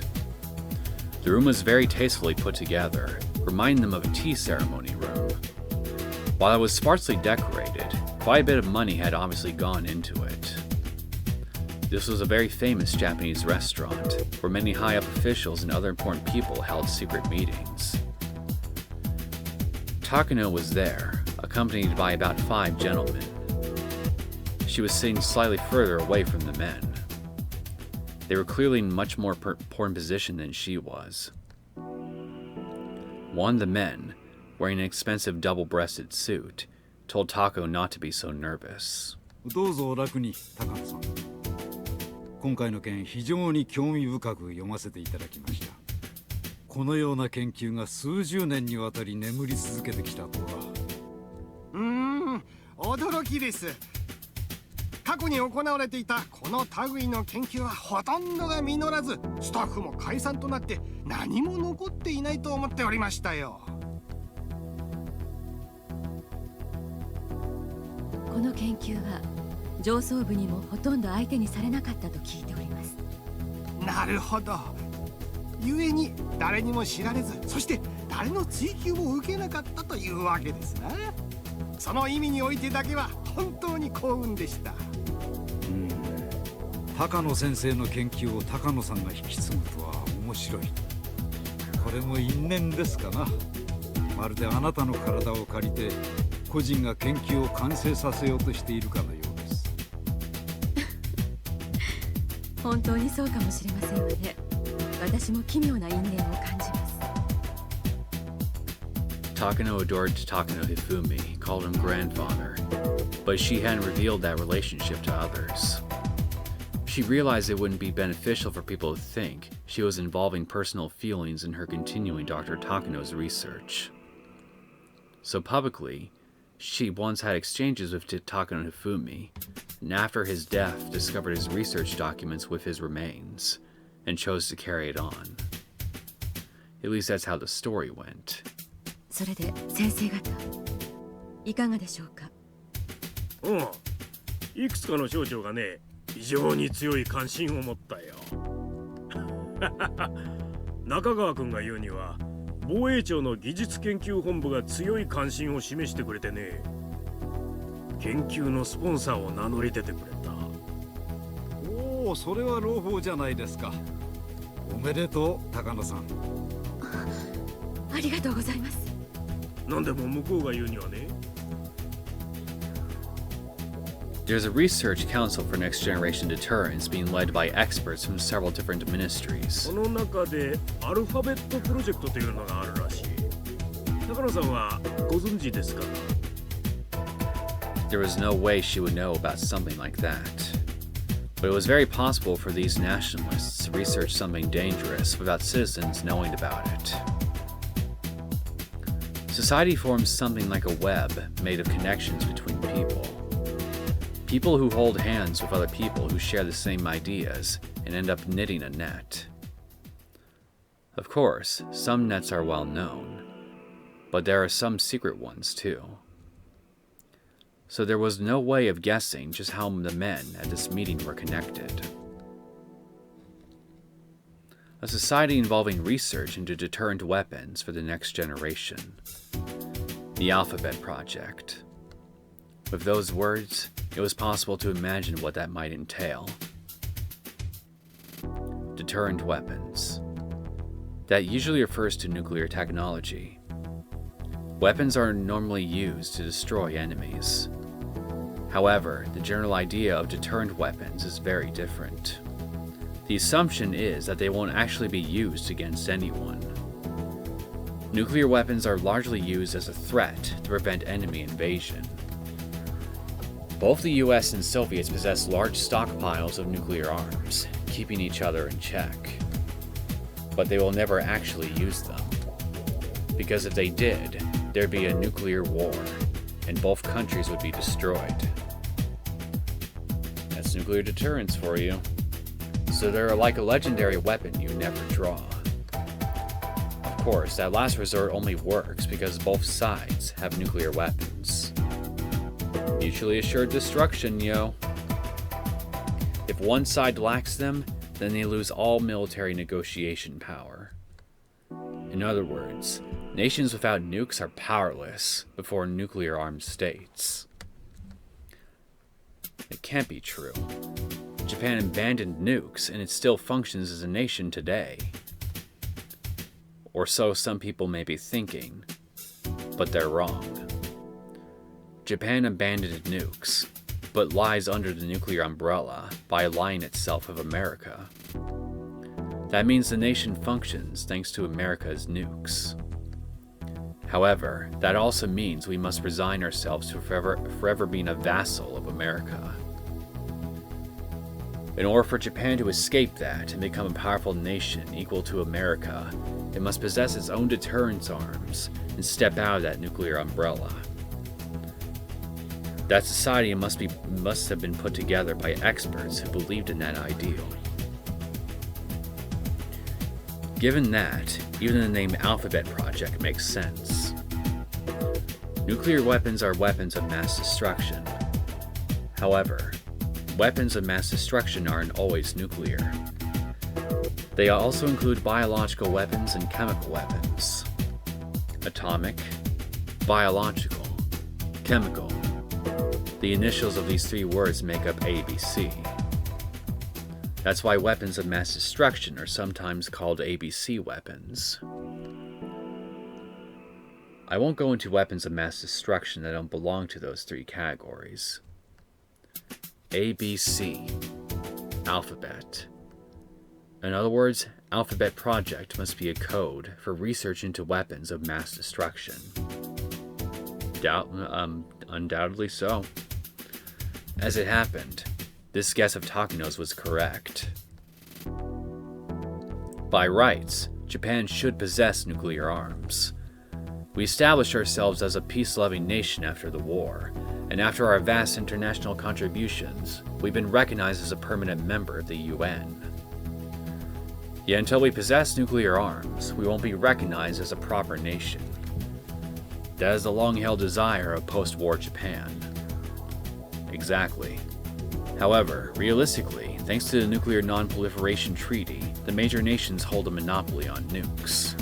The room was very tastefully put together, reminding them of a tea ceremony room. While it was sparsely decorated, quite a bit of money had obviously gone into it. This was a very famous Japanese restaurant, where many high-up officials and other important people held secret meetings. Takano was there, accompanied by about 5 gentlemen. She was sitting slightly further away from the men. They were clearly in much more important position than she was. One of the men, wearing an expensive double-breasted suit, told Tako not to be so nervous. どうぞお楽に、高野さん。今回の件、非常に興味深く読ませていただきました。このような研究が数十年にわたり眠り続けてきたとは。驚きです。過去に行われていたこの類の研究はほとんどが実らず、スタッフも解散となって何も残っていないと思っておりましたよ。この研究は上層部にもほとんど相手にされなかったと聞いております。なるほど。故に誰にも知られず、そして誰の追求も受けなかったというわけですな。その意味においてだけは本当に幸運でした。高野先生の研究を高野さんが引き継ぐとは面白い。これも因縁ですかな。まるであなたの体を借りて個人が研究を完成させようとしているかのようです。本当にそうかもしれませんわね。私も奇妙な因縁を感じます。Takano adored Takano Hifumi, called him grandfather. but she hadn't revealed that relationship to others. She realized it wouldn't be beneficial for people to think she was involving personal feelings in her continuing Dr. Takano's research. So publicly, she once had exchanges with Takano Hifumi, and after his death discovered his research documents with his remains, and chose to carry it on. At least that's how the story went. それで先生方いかがでしょうか。いくつかの省庁がね、非常に強い関心を持ったよ。中川君が言うには、防衛庁の技術研究本部が強い関心を示してくれてね、研究のスポンサーを名乗り出てくれた。おお、それは朗報じゃないですか。おめでとう、高野さん。ありがとうございます。なんでも向こうが言うにはね。There's a research council for next generation deterrence being led by experts from several different ministries. この中でアルファベットプロジェクトというのがあるらしい。高野さんはご存知ですか？There was no way she would know about something like that. But it was very possible for these nationalists to research something dangerous without citizens knowing about it. Society forms something like a web made of connections between people. People who hold hands with other people who share the same ideas and end up knitting a net. Of course, some nets are well known, but there are some secret ones too. So there was no way of guessing just how the men at this meeting were connected. A society involving research into deterrent weapons for the next generation. The Alphabet Project. With those words, it was possible to imagine what that might entail. Deterrent weapons. That usually refers to nuclear technology. Weapons are normally used to destroy enemies. However, the general idea of deterrent weapons is very different. The assumption is that they won't actually be used against anyone. Nuclear weapons are largely used as a threat to prevent enemy invasion. Both the US and Soviets possess large stockpiles of nuclear arms, keeping each other in check. But they will never actually use them. Because if they did, there'd be a nuclear war, and both countries would be destroyed. That's nuclear deterrence for you. So they're like a legendary weapon you never draw. Of course, that last resort only works because both sides have nuclear weapons. Mutually assured destruction, yo. If one side lacks them, then they lose all military negotiation power. In other words, nations without nukes are powerless before nuclear-armed states. It can't be true. Japan abandoned nukes and it still functions as a nation today. Or so some people may be thinking, but they're wrong. Japan abandoned nukes, but lies under the nuclear umbrella by aligning itself with America. That means the nation functions thanks to America's nukes. However, that also means we must resign ourselves to forever being a vassal of America. In order for Japan to escape that and become a powerful nation equal to America, it must possess its own deterrence arms and step out of that nuclear umbrella. That society must have been put together by experts who believed in that ideal. Given that, even the name Alphabet Project makes sense. Nuclear weapons are weapons of mass destruction. However, weapons of mass destruction aren't always nuclear. They also include biological weapons and chemical weapons. Atomic, biological, chemical. The initials of these three words make up ABC. That's why weapons of mass destruction are sometimes called ABC weapons. I won't go into weapons of mass destruction that don't belong to those three categories. ABC. Alphabet. In other words, Alphabet Project must be a code for research into weapons of mass destruction. Undoubtedly so. As it happened, this guess of Takano's was correct. By rights, Japan should possess nuclear arms. We established ourselves as a peace-loving nation after the war, and after our vast international contributions, we've been recognized as a permanent member of the UN. Yet until we possess nuclear arms, we won't be recognized as a proper nation. That is the long-held desire of post-war Japan. Exactly. However, realistically, thanks to the Nuclear Non-Proliferation Treaty, the major nations hold a monopoly on nukes.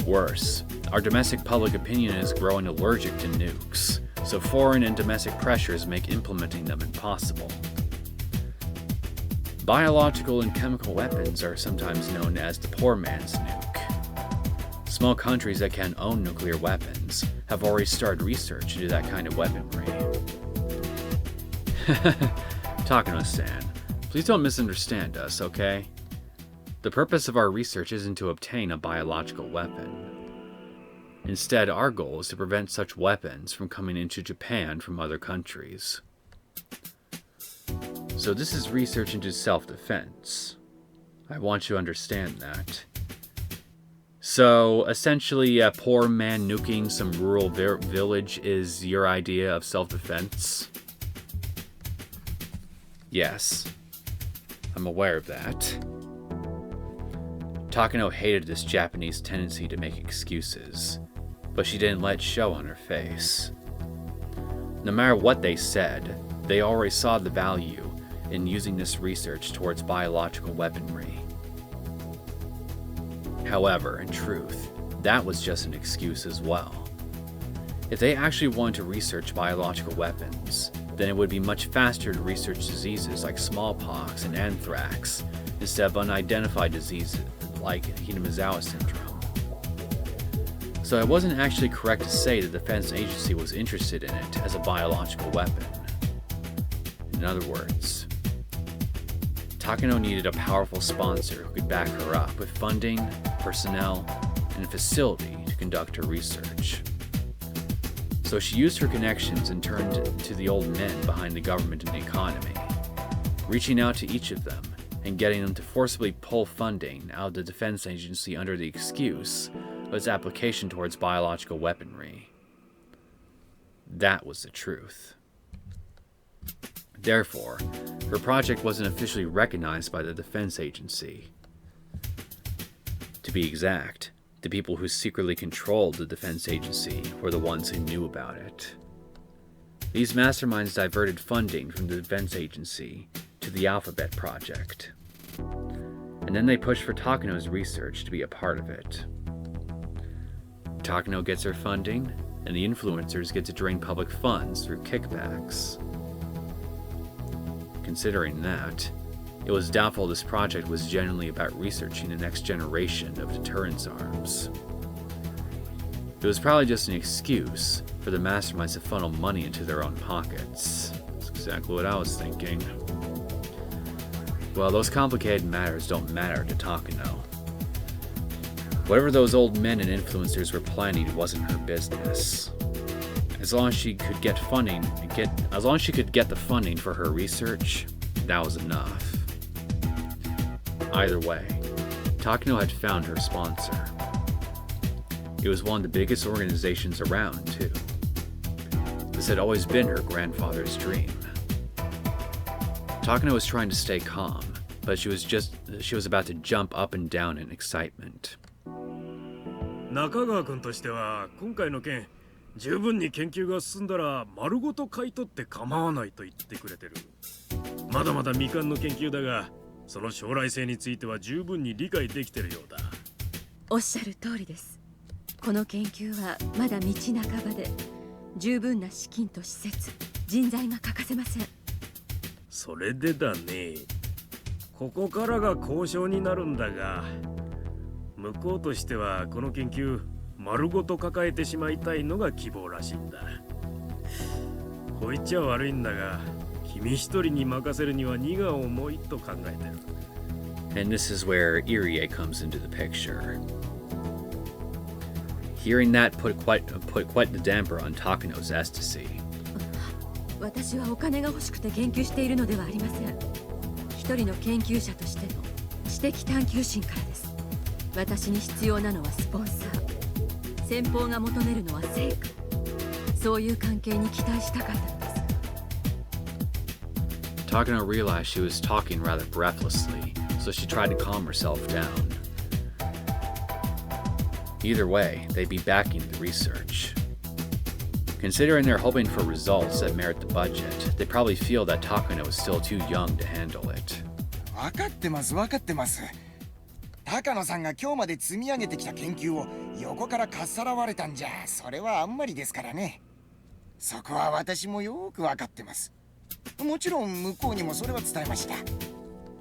Worse, our domestic public opinion is growing allergic to nukes, so foreign and domestic pressures make implementing them impossible. Biological and chemical weapons are sometimes known as the poor man's nuke. Small countries that can own nuclear weapons have already started research into that kind of weaponry. Takano-san, please don't misunderstand us, okay? The purpose of our research isn't to obtain a biological weapon. Instead, our goal is to prevent such weapons from coming into Japan from other countries. So this is research into self-defense. I want you to understand that. So, essentially, a poor man nuking some rural village is your idea of self-defense? Yes, I'm aware of that. Takano hated this Japanese tendency to make excuses, but she didn't let it show on her face. No matter what they said, they already saw the value in using this research towards biological weaponry. However, in truth, that was just an excuse as well. If they actually wanted to research biological weapons, then it would be much faster to research diseases like smallpox and anthrax instead of unidentified diseases like Higurashi syndrome. So it wasn't actually correct to say the defense agency was interested in it as a biological weapon. In other words, Takano needed a powerful sponsor who could back her up with funding, personnel, and a facility to conduct her research. So she used her connections and turned to the old men behind the government and the economy, reaching out to each of them and getting them to forcibly pull funding out of the defense agency under the excuse of its application towards biological weaponry. That was the truth. Therefore, her project wasn't officially recognized by the defense agency. To be exact, the people who secretly controlled the defense agency were the ones who knew about it. These masterminds diverted funding from the defense agency to the Alphabet Project. And then they pushed for Takano's research to be a part of it. Takano gets her funding, and the influencers get to drain public funds through kickbacks. Considering that, it was doubtful this project was genuinely about researching the next generation of deterrence arms. It was probably just an excuse for the masterminds to funnel money into their own pockets. That's exactly what I was thinking. Well, those complicated matters don't matter to Takano. Whatever those old men and influencers were planning wasn't her business. As long as she could get the funding for her research, that was enough. Either way, Takano had found her sponsor. It was one of the biggest organizations around, too. This had always been her grandfather's dream. Takano was trying to stay calm, but she was about to jump up and down in excitement. 中川君としては今回の件十分に研究が進んだら丸ごと買い取って構わないと言ってくれてる。まだまだ未完の研究だが、その将来性については十分に理解できてるようだ。おっしゃる通りです。この研究はまだ道半ばで、十分な資金と施設、人材が欠かせません。それでだね。ここからが交渉になるんだが、向こうとしてはこの研究丸ごと抱えてしまいたいのが希望らしいんだ。こう言っちゃ悪いんだが、君一人に任せるには荷が重いと考えてる。And this is where Irie comes into the picture. Hearing that put quite the damper on Takano's ecstasy. 私はお金が欲しくて研究しているのではありません。一人の研究者としての知的探求心からです。私に必要なのはスポンサー、先方が求めるのは成果、そういう関係に期待したかったのです。Takano realized she was talking rather breathlessly, so she tried to calm herself down. Either way, they'd be backing the research. Considering they're hoping for results that merit the budget, they probably feel that Takano is still too young to handle it. 分かってます分かってます。高野さんが今日まで積み上げてきた研究を横からかっさらわれたんじゃ、それはあんまりですからね。そこは私もよく分かってます。もちろん向こうにもそれは伝えました。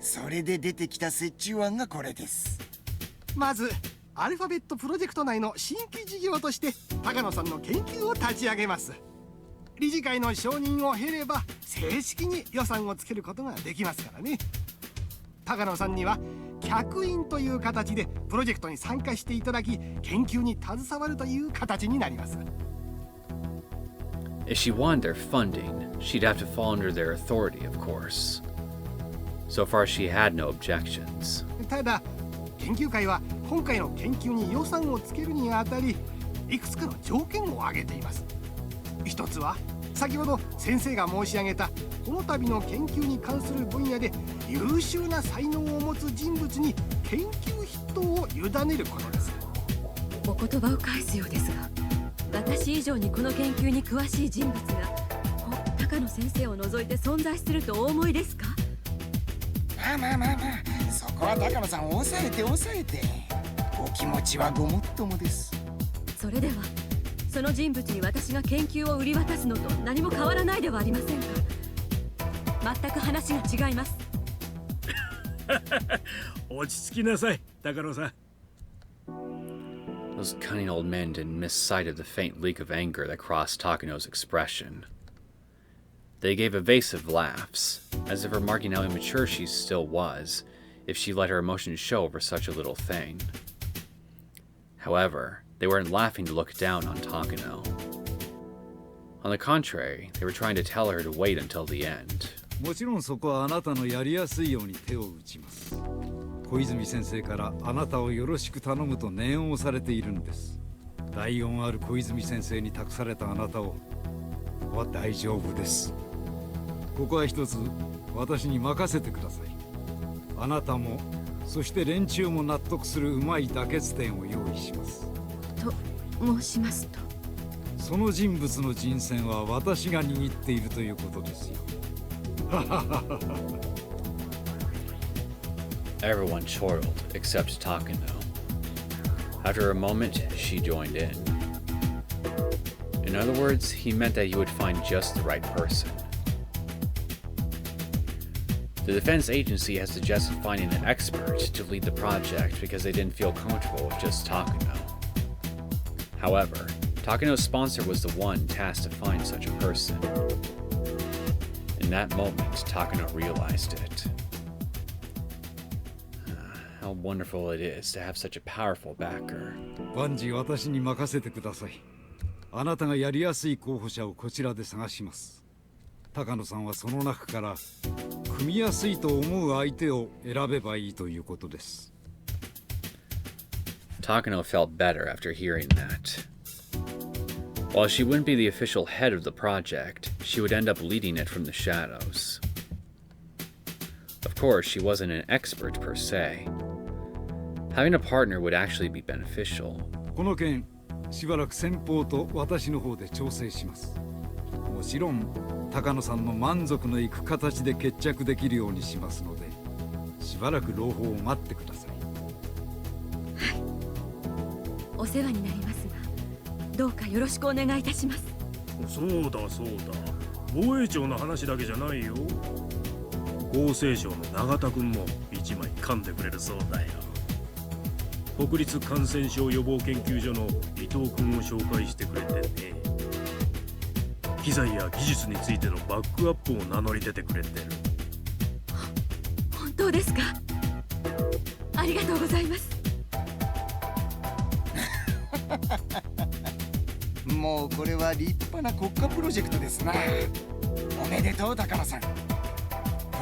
それで出てきた折衷案がこれです。まずアルファベットプロジェクト内の新規事業として高野さんの研究を立ち上げます。理事会の承認を経れば正式に予算をつけることができますからね。高野さんには客員という形でプロジェクトに参加していただき、研究に携わるという形になります。If she wanted their funding, she'd have to fall under their authority, of course. So far, she had no objections. ただ研究会は今回の研究に予算をつけるにあたり、いくつかの条件を挙げています。一つは先ほど先生が申し上げたこの度の研究に関する分野で優秀な才能を持つ人物に研究筆頭を委ねることです。お言葉を返すようですが、私以上にこの研究に詳しい人物が高野先生を除いて存在するとお思いですか？まあ、そこは高野さん抑えてお気持ちはごもっともです。それではその人物に私が研究を売り渡すのと何も変わらないではありませんか？全く話が違います。落ち着きなさい、高野さん。Those cunning old men didn't miss sight of the faint leak of anger that crossed Takano's expression. They gave evasive laughs, as if remarking how immature she still was, if she let her emotions show over such a little thing. However, they weren't laughing to look down on Takano. On the contrary, they were trying to tell her to wait until the end. もちろんそこはあなたのやりやすいように手を打ちます。小泉先生からあなたをよろしく頼むと念をされているんです。大恩ある小泉先生に託されたあなたをは大丈夫です。ここは一つ私に任せてください。あなたもそして連中も納得するうまい妥結点を用意します。と申しますと、その人物の人選は私が握っているということですよ。Everyone chortled except Takano. After a moment, she joined in. In other words, he meant that he would find just the right person. The defense agency has suggested finding an expert to lead the project because they didn't feel comfortable with just Takano. However, Takano's sponsor was the one tasked to find such a person. In that moment, Takano realized it. How wonderful it is to have such a powerful backer. 万事私に任せてください。あなたがやりやすい候補者をこちらで探します。高野さんはその中から組みやすいと思う相手を選べばいいということです。Takano felt better after hearing that. While she wouldn't be the official head of the project, she would end up leading it from the shadows. Of course, she wasn't an expert per se. Having a partner would actually be beneficial. この件、しばらく先方と私の方で調整します。もちろん、高野さんの満足のいく形で決着できるようにしますので、しばらく朗報を待ってください。はい、お世話になりますが、どうかよろしくお願いいたします。そうだ。防衛庁の話だけじゃないよ。厚生省の永田君も一枚噛んでくれるそうだよ。国立感染症予防研究所の伊藤君を紹介してくれてね。機材や技術についてのバックアップを名乗り出てくれてる。本当ですか？ありがとうございます。もうこれは立派な国家プロジェクトですな。おめでとう高野さん。こ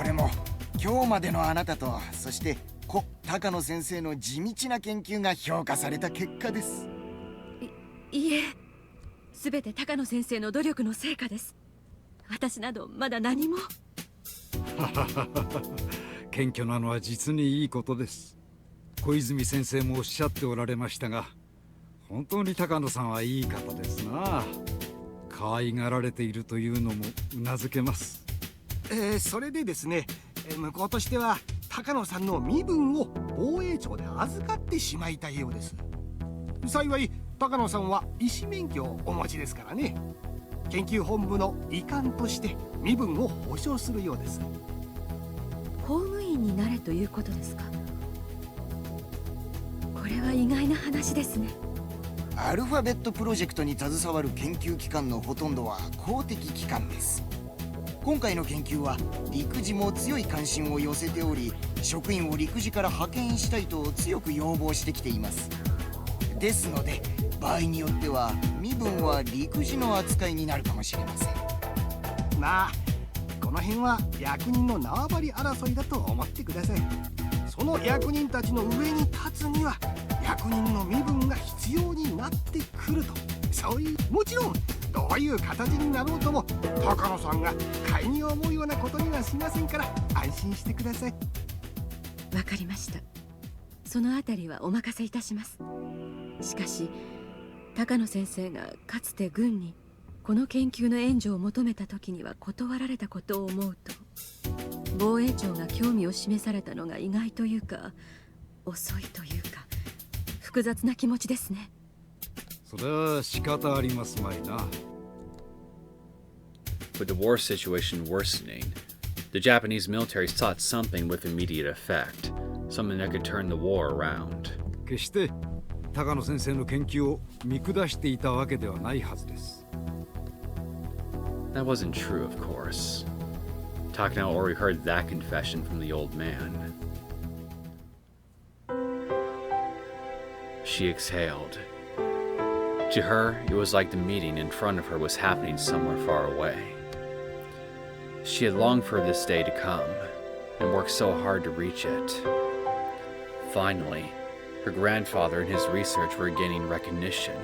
れも今日までのあなたと、そして高野先生の地道な研究が評価された結果です。いえ、すべて高野先生の努力の成果です。私などまだ何も。謙虚なのは実にいいことです。小泉先生もおっしゃっておられましたが、本当に高野さんはいい方ですな。可愛がられているというのもうなずけます。それでですね、向こうとしては高野さんの身分を防衛庁で預かってしまいたいようです。幸い高野さんは医師免許をお持ちですからね。研究本部の遺憾として身分を保証するようです。公務員になれということですか。これは意外な話ですね。アルファベットプロジェクトに携わる研究機関のほとんどは公的機関です。今回の研究は陸自も強い関心を寄せており、職員を陸自から派遣したいと強く要望してきています。ですので場合によっては身分は陸自の扱いになるかもしれません。まあこの辺は役人の縄張り争いだと思ってください。その役人たちの上に立つには役人の身分が必要になってくると、そういう、もちろんどういう形になろうとも高野さんが買いに思うようなことにはしませんから安心してください。わかりました。そのあたりはお任せいたします。しかし高野先生がかつて軍にこの研究の援助を求めた時には断られたことを思うと、防衛庁が興味を示されたのが意外というか遅いというか複雑な気持ちですね。それは仕方ありますまいな。With the war situation worsening, the Japanese military sought something with immediate effect, something that could turn the war around. 決して高野先生の研究を見下していたわけではないはずです。That wasn't true, of course. Takano already heard that confession from the old man. She exhaled. To her, it was like the meeting in front of her was happening somewhere far away. She had longed for this day to come, and worked so hard to reach it. Finally, her grandfather and his research were gaining recognition.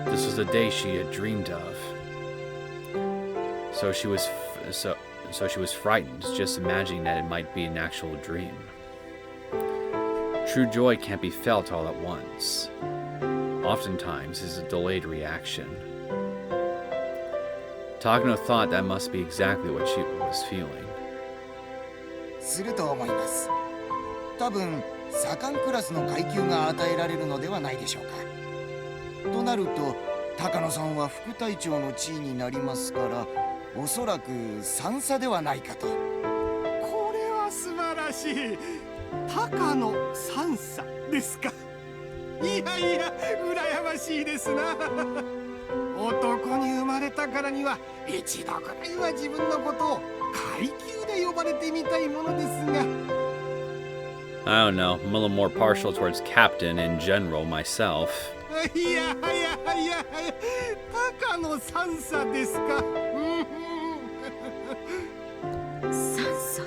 This was the day she had dreamed of. So she was frightened, just imagining that it might be an actual dream. True joy can't be felt all at once. Oftentimes, it's a delayed reaction. Takano thought that must be exactly what she was feeling. すると思います。多分左官クラスの階級が与えられるのではないでしょうか。となると高野さんは副隊長の地位になりますから、おそらく3差ではないかと。これは素晴らしい。高野3差ですか。いやいや羨ましいですな。男に生まれたからには一度くらいは自分のことを階級で呼ばれてみたいものですが。I don't know, I'm a little more partial towards captain in general myself. いや高野3差ですか。3差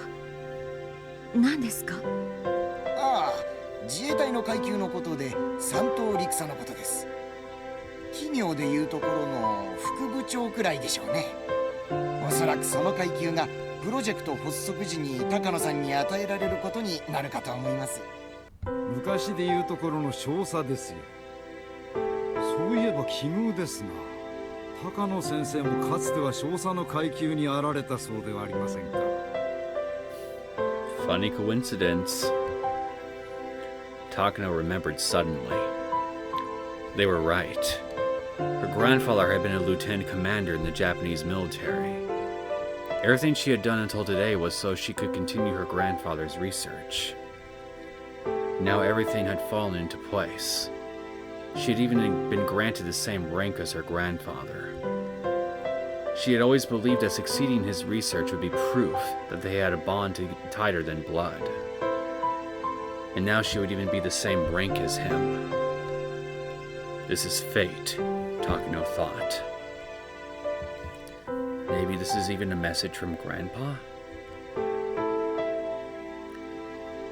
何ですか。ああ、自衛隊の階級のことで三等陸佐のことです。奇妙でいうところの副部長くらいでしょうね。おそらくその階級がプロジェクト発足時に高野さんに与えられることになるかと思います。昔でいうところの少佐ですよ。そういえば奇遇ですな。高野先生もかつては少佐の階級にあられたそうではありませんか。Funny coincidence. Takano remembered suddenly. They were right. Her grandfather had been a lieutenant commander in the Japanese military. Everything she had done until today was so she could continue her grandfather's research. Now everything had fallen into place. She had even been granted the same rank as her grandfather. She had always believed that succeeding his research would be proof that they had a bond tighter than blood. And now she would even be the same rank as him. This is fate, Takano thought. Maybe Maybe this is even a message from Grandpa?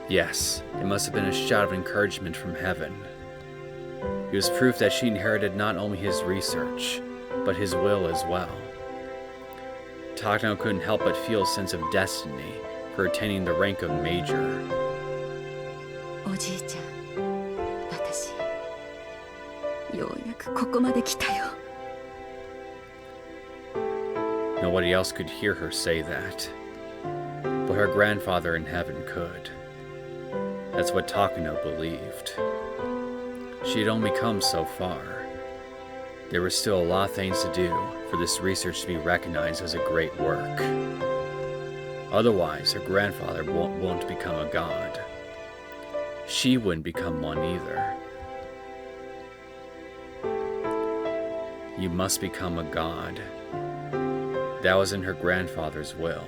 Yes, it must have been a shout of encouragement from heaven. It was proof that she inherited not only his research, but his will as well. Takano couldn't help but feel a sense of destiny for attaining the rank of major. おじいちゃん、私、ようやくここまで来たよ。 Nobody else could hear her say that, but her grandfather in heaven could. That's what Takano believed. She had only come so far. There were still a lot of things to do for this research to be recognized as a great work. Otherwise, her grandfather won't become a god. She wouldn't become one either. You must become a god. That was in her grandfather's will.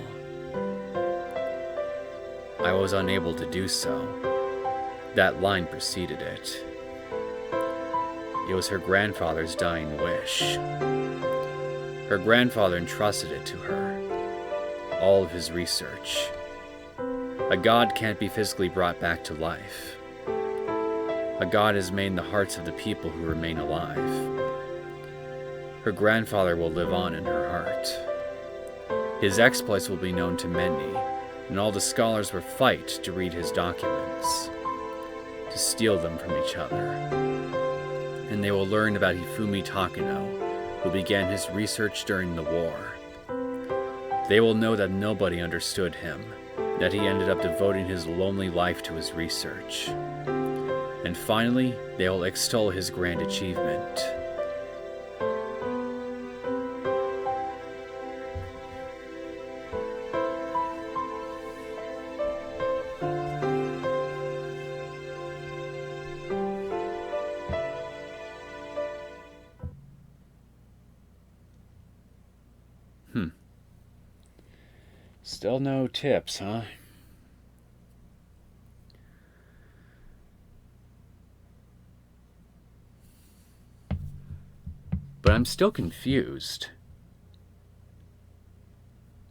I was unable to do so. That line preceded it. It was her grandfather's dying wish. Her grandfather entrusted it to her. All of his research. A god can't be physically brought back to life. A god is made in the hearts of the people who remain alive. Her grandfather will live on in her heart. His exploits will be known to many, and all the scholars will fight to read his documents, to steal them from each other. And they will learn about Hifumi Takano, who began his research during the war. They will know that nobody understood him, that he ended up devoting his lonely life to his research. And finally, they will extol his grand achievement. Still no tips, huh? But I'm still confused.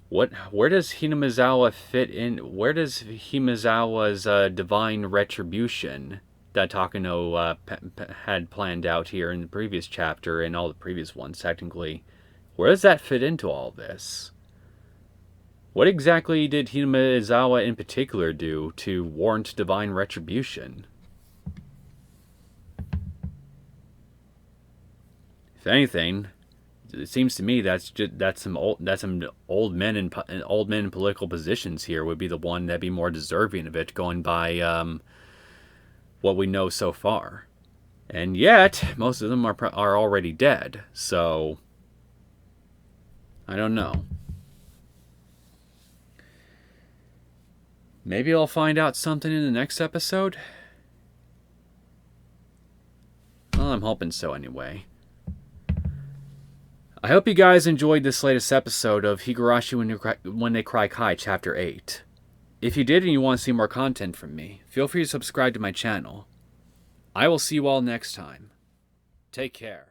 Where does Hinamizawa fit in? Where does Hinamizawa's divine retribution that Takano had planned out here in the previous chapter and all the previous ones, technically, where does that fit into all this? What exactly did Hinamizawa in particular do to warrant divine retribution? If anything, it seems to me that's some old men in political positions here would be the one that'd be more deserving of it, going by what we know so far. And yet, most of them are already dead. So I don't know. Maybe I'll find out something in the next episode? Well, I'm hoping so anyway. I hope you guys enjoyed this latest episode of Higurashi When They Cry Kai Chapter 8. If you did and you want to see more content from me, feel free to subscribe to my channel. I will see you all next time. Take care.